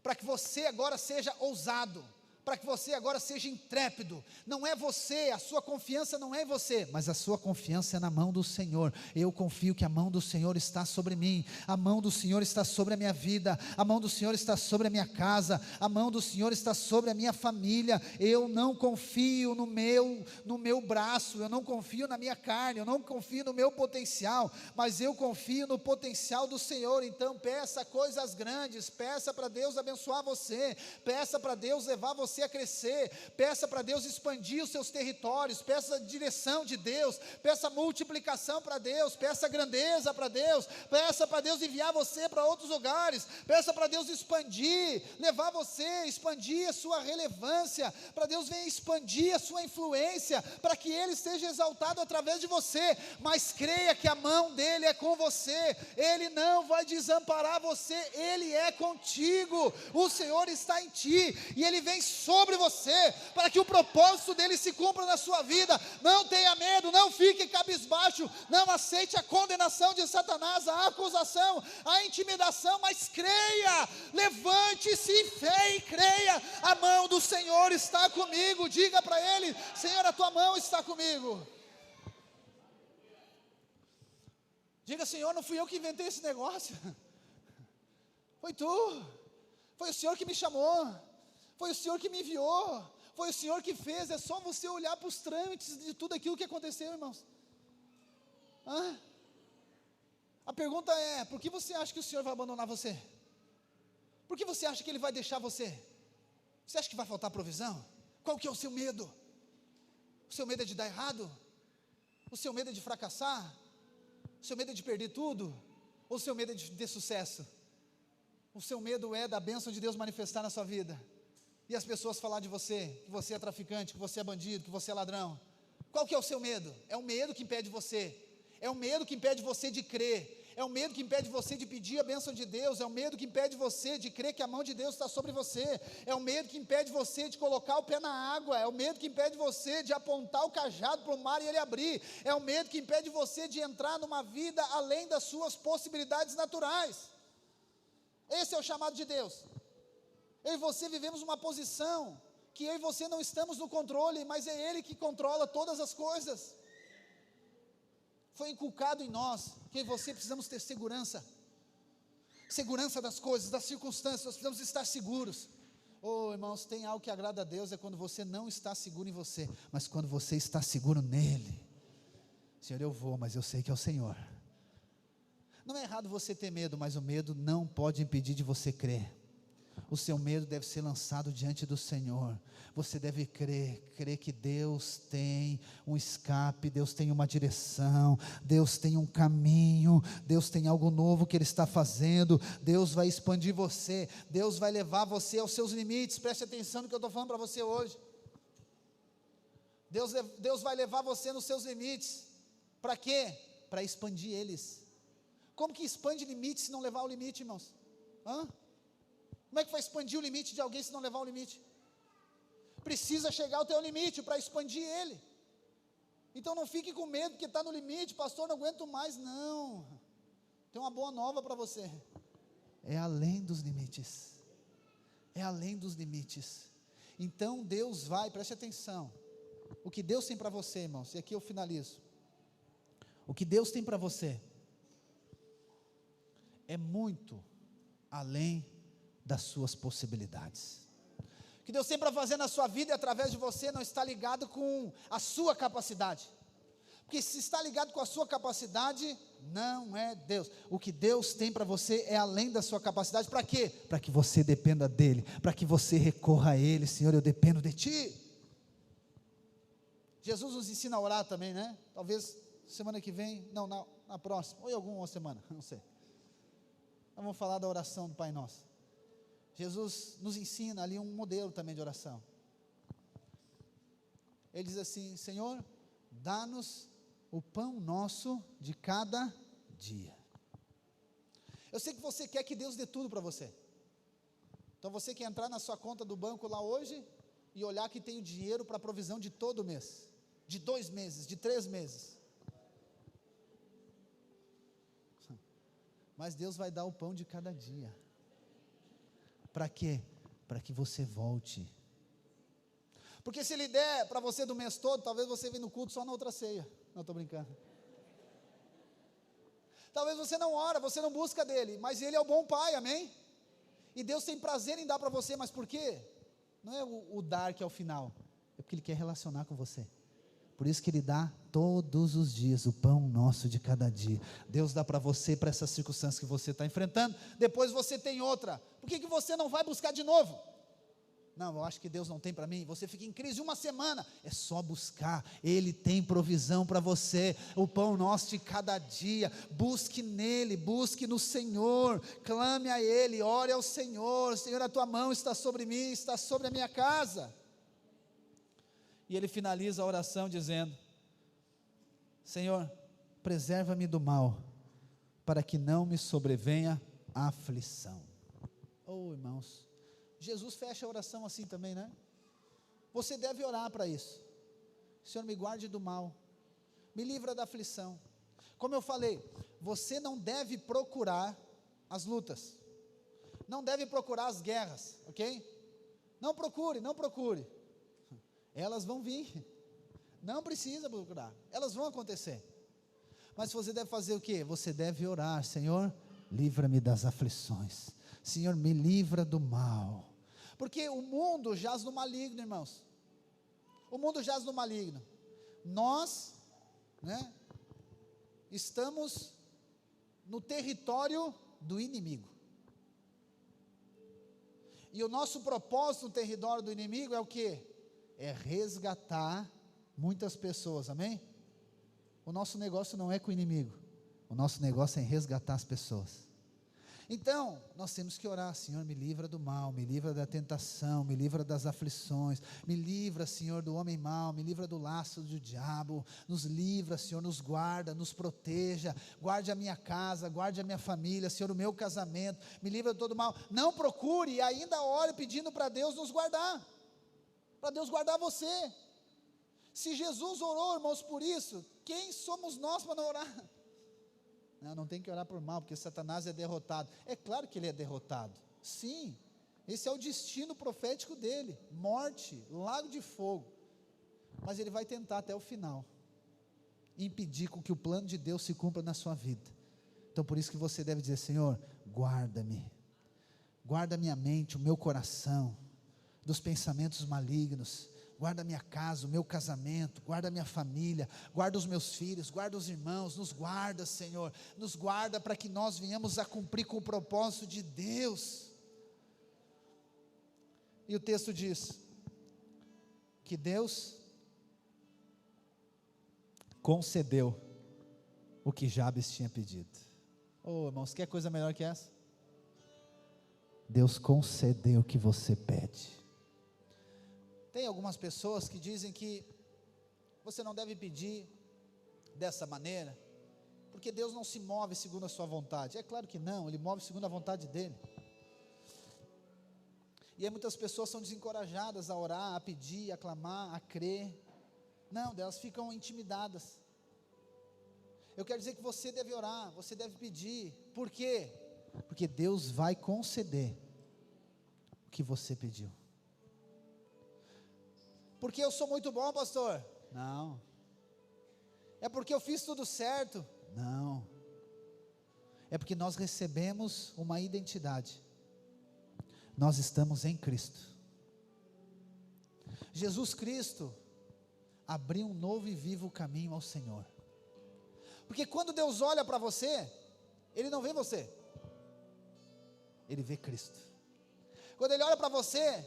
[SPEAKER 1] para que você agora seja ousado, para que você agora seja intrépido. Não é você, a sua confiança não é em você, mas a sua confiança é na mão do Senhor. Eu confio que a mão do Senhor está sobre mim, a mão do Senhor está sobre a minha vida, a mão do Senhor está sobre a minha casa, a mão do Senhor está sobre a minha família. Eu não confio no meu braço, eu não confio na minha carne, eu não confio no meu potencial, mas eu confio no potencial do Senhor. Então peça coisas grandes, peça para Deus abençoar você, peça para Deus levar você a crescer, peça para Deus expandir os seus territórios, peça a direção de Deus, peça multiplicação para Deus, peça grandeza para Deus, peça para Deus enviar você para outros lugares, peça para Deus expandir, levar você, expandir a sua relevância, para Deus venha expandir a sua influência, para que Ele seja exaltado através de você, mas creia que a mão dEle é com você, Ele não vai desamparar você, Ele é contigo, o Senhor está em ti, e Ele vem sobre você, para que o propósito dEle se cumpra na sua vida. Não tenha medo, não fique cabisbaixo, não aceite a condenação de Satanás, a acusação, a intimidação, mas creia, levante-se em fé e creia, a mão do Senhor está comigo. Diga para Ele, Senhor, a tua mão está comigo. Diga, Senhor, não fui eu que inventei esse negócio, foi Tu, foi o Senhor que me chamou, foi o Senhor que me enviou, foi o Senhor que fez. É só você olhar para os trâmites de tudo aquilo que aconteceu, irmãos. A pergunta é, por que você acha que o Senhor vai abandonar você? Por que você acha que Ele vai deixar você? Você acha que vai faltar provisão? Qual que é o seu medo? O seu medo é de dar errado? O seu medo é de fracassar? O seu medo é de perder tudo? Ou o seu medo é de ter sucesso? O seu medo é da bênção de Deus manifestar na sua vida, e as pessoas falar de você, que você é traficante, que você é bandido, que você é ladrão. Qual que é o seu medo? É o medo que impede você, é o medo que impede você de crer, é o medo que impede você de pedir a bênção de Deus, é o medo que impede você de crer que a mão de Deus está sobre você, é o medo que impede você de colocar o pé na água, é o medo que impede você de apontar o cajado para o mar e ele abrir, é o medo que impede você de entrar numa vida além das suas possibilidades naturais. Esse é o chamado de Deus. Eu e você vivemos uma posição que eu e você não estamos no controle, mas é Ele que controla todas as coisas. Foi inculcado em nós que eu e você precisamos ter segurança das coisas, das circunstâncias. Nós precisamos estar seguros. Oh, irmãos, tem algo que agrada a Deus, é quando você não está seguro em você, mas quando você está seguro nele. Senhor, eu vou, mas eu sei que é o Senhor. Não é errado você ter medo, mas o medo não pode impedir de você crer. O seu medo deve ser lançado diante do Senhor. Você deve crer que Deus tem um escape, Deus tem uma direção, Deus tem um caminho, Deus tem algo novo que Ele está fazendo. Deus vai expandir você, Deus vai levar você aos seus limites. Preste atenção no que eu estou falando para você hoje. Deus vai levar você nos seus limites. Para quê? Para expandir eles. Como que expande limite se não levar o limite, irmãos? Como é que vai expandir o limite de alguém se não levar o limite? Precisa chegar ao teu limite para expandir ele. Então não fique com medo porque está no limite, pastor, não aguento mais. Não, tem uma boa nova para você. É além dos limites. É além dos limites. Então Deus vai, preste atenção. O que Deus tem para você, irmãos, e aqui eu finalizo. O que Deus tem para você é muito além das suas possibilidades. O que Deus tem para fazer na sua vida e através de você não está ligado com a sua capacidade, porque se está ligado com a sua capacidade, não é Deus. O que Deus tem para você é além da sua capacidade. Para quê? Para que você dependa dEle, para que você recorra a Ele. Senhor, eu dependo de Ti. Jesus nos ensina a orar também, né? Talvez semana que vem, não, na próxima, ou em alguma semana, não sei. Nós vamos falar da oração do Pai Nosso. Jesus nos ensina ali um modelo também de oração. Ele diz assim: Senhor, dá-nos o pão nosso de cada dia. Eu sei que você quer que Deus dê tudo para você. Então você quer entrar na sua conta do banco lá hoje e olhar que tem o dinheiro para a provisão de todo mês, de 2 meses, de 3 meses. Mas Deus vai dar o pão de cada dia. Para quê? Para que você volte. Porque se Ele der para você do mês todo, talvez você venha no culto só na outra ceia. Não, estou brincando. Talvez você não ora, você não busca dEle, mas Ele é o bom Pai, amém? E Deus tem prazer em dar para você, mas por quê? Não é o dar que é o final, é porque Ele quer relacionar com você. Por isso que Ele dá todos os dias o pão nosso de cada dia. Deus dá para você, para essas circunstâncias que você está enfrentando. Depois você tem outra. Por que você não vai buscar de novo? Não, eu acho que Deus não tem para mim. Você fica em crise 1 semana. É só buscar. Ele tem provisão para você. O pão nosso de cada dia. Busque nele, busque no Senhor. Clame a Ele, ore ao Senhor. Senhor, a tua mão está sobre mim, está sobre a minha casa. E ele finaliza a oração dizendo: Senhor, preserva-me do mal, para que não me sobrevenha a aflição. Oh, irmãos, Jesus fecha a oração assim também, né? Você deve orar para isso. Senhor, me guarde do mal, me livra da aflição. Como eu falei, você não deve procurar as lutas, não deve procurar as guerras, ok? Não procure. Elas vão vir, não precisa procurar, elas vão acontecer. Mas você deve fazer o quê? Você deve orar: Senhor, livra-me das aflições, Senhor, me livra do mal, porque o mundo jaz no maligno, irmãos. O mundo jaz no maligno. Nós, estamos no território do inimigo. E o nosso propósito no território do inimigo é o quê? É resgatar muitas pessoas, amém? O nosso negócio não é com o inimigo, o nosso negócio é em resgatar as pessoas. Então, nós temos que orar: Senhor, me livra do mal, me livra da tentação, me livra das aflições, me livra, Senhor, do homem mau, me livra do laço do diabo, nos livra, Senhor, nos guarda, nos proteja, guarde a minha casa, guarde a minha família, Senhor, o meu casamento, me livra de todo mal. Não procure e ainda ore pedindo para Deus nos guardar, para Deus guardar você. Se Jesus orou, irmãos, por isso, quem somos nós para não orar? Não tem que orar por mal, porque Satanás é derrotado. É claro que ele é derrotado. Sim, esse é o destino profético dele. Morte, lago de fogo. Mas ele vai tentar até o final impedir com que o plano de Deus se cumpra na sua vida. Então por isso que você deve dizer: Senhor, guarda-me, guarda minha mente, o meu coração, dos pensamentos malignos, guarda minha casa, o meu casamento, guarda minha família, guarda os meus filhos, guarda os irmãos, nos guarda, Senhor, nos guarda para que nós venhamos a cumprir com o propósito de Deus. E o texto diz que Deus concedeu o que Jabes tinha pedido. Oh, irmãos, quer coisa melhor que essa? Deus concedeu o que você pede. Tem algumas pessoas que dizem que você não deve pedir dessa maneira, porque Deus não se move segundo a sua vontade. É claro que não, Ele move segundo a vontade dEle. E aí muitas pessoas são desencorajadas a orar, a pedir, a clamar, a crer. Não, elas ficam intimidadas. Eu quero dizer que você deve orar, você deve pedir. Por quê? Porque Deus vai conceder o que você pediu. Porque eu sou muito bom, pastor? Não. É porque eu fiz tudo certo? Não. É porque nós recebemos uma identidade. Nós estamos em Cristo. Jesus Cristo abriu um novo e vivo caminho ao Senhor. Porque quando Deus olha para você, Ele não vê você, Ele vê Cristo. Quando Ele olha para você,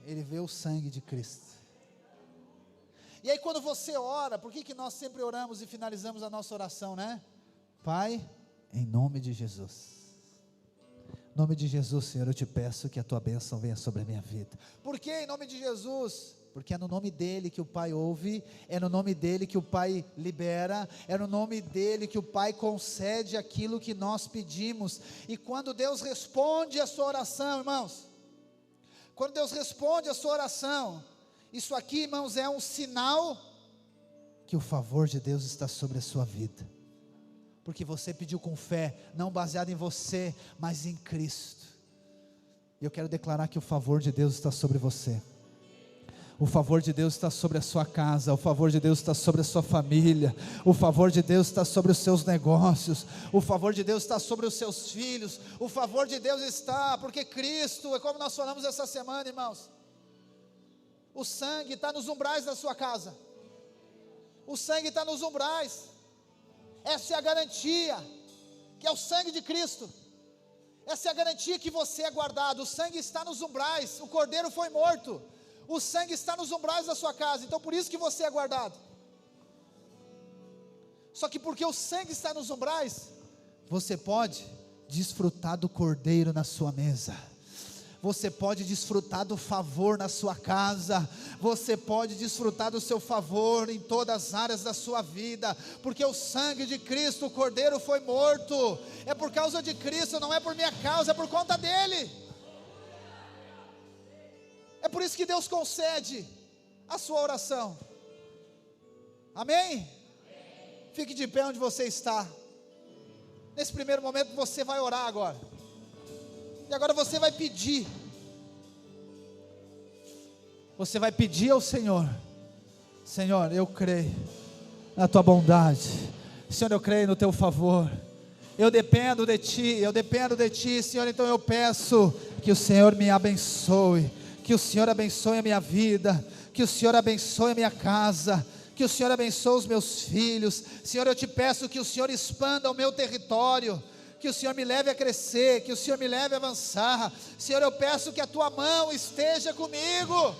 [SPEAKER 1] Ele vê o sangue de Cristo. E aí quando você ora, por que nós sempre oramos e finalizamos a nossa oração, né? Pai, em nome de Jesus. Em nome de Jesus, Senhor, eu te peço que a tua bênção venha sobre a minha vida. Por que em nome de Jesus? Porque é no nome dEle que o Pai ouve, é no nome dEle que o Pai libera, é no nome dEle que o Pai concede aquilo que nós pedimos. E quando Deus responde a sua oração, irmãos, quando Deus responde a sua oração, isso aqui, irmãos, é um sinal que o favor de Deus está sobre a sua vida. Porque você pediu com fé, não baseado em você, mas em Cristo. E eu quero declarar que o favor de Deus está sobre você. O favor de Deus está sobre a sua casa, o favor de Deus está sobre a sua família, o favor de Deus está sobre os seus negócios, o favor de Deus está sobre os seus filhos, o favor de Deus está, porque Cristo, é como nós falamos essa semana, irmãos, o sangue está nos umbrais da sua casa, o sangue está nos umbrais, essa é a garantia, que é o sangue de Cristo, essa é a garantia que você é guardado, o sangue está nos umbrais, o cordeiro foi morto, o sangue está nos umbrais da sua casa, então por isso que você é guardado. Só que porque o sangue está nos umbrais, você pode desfrutar do cordeiro na sua mesa, você pode desfrutar do favor na sua casa, você pode desfrutar do seu favor em todas as áreas da sua vida, porque o sangue de Cristo, o cordeiro foi morto, é por causa de Cristo, não é por minha causa, é por conta dele. É por isso que Deus concede a sua oração. Amém? Fique de pé onde você está. Nesse primeiro momento você vai orar agora. E agora você vai pedir. Você vai pedir ao Senhor: Senhor, eu creio na tua bondade. Senhor, eu creio no teu favor. Eu dependo de ti, Senhor. Então eu peço que o Senhor me abençoe. Que o Senhor abençoe a minha vida, que o Senhor abençoe a minha casa, que o Senhor abençoe os meus filhos. Senhor, eu te peço que o Senhor expanda o meu território, que o Senhor me leve a crescer, que o Senhor me leve a avançar. Senhor, eu peço que a tua mão esteja comigo.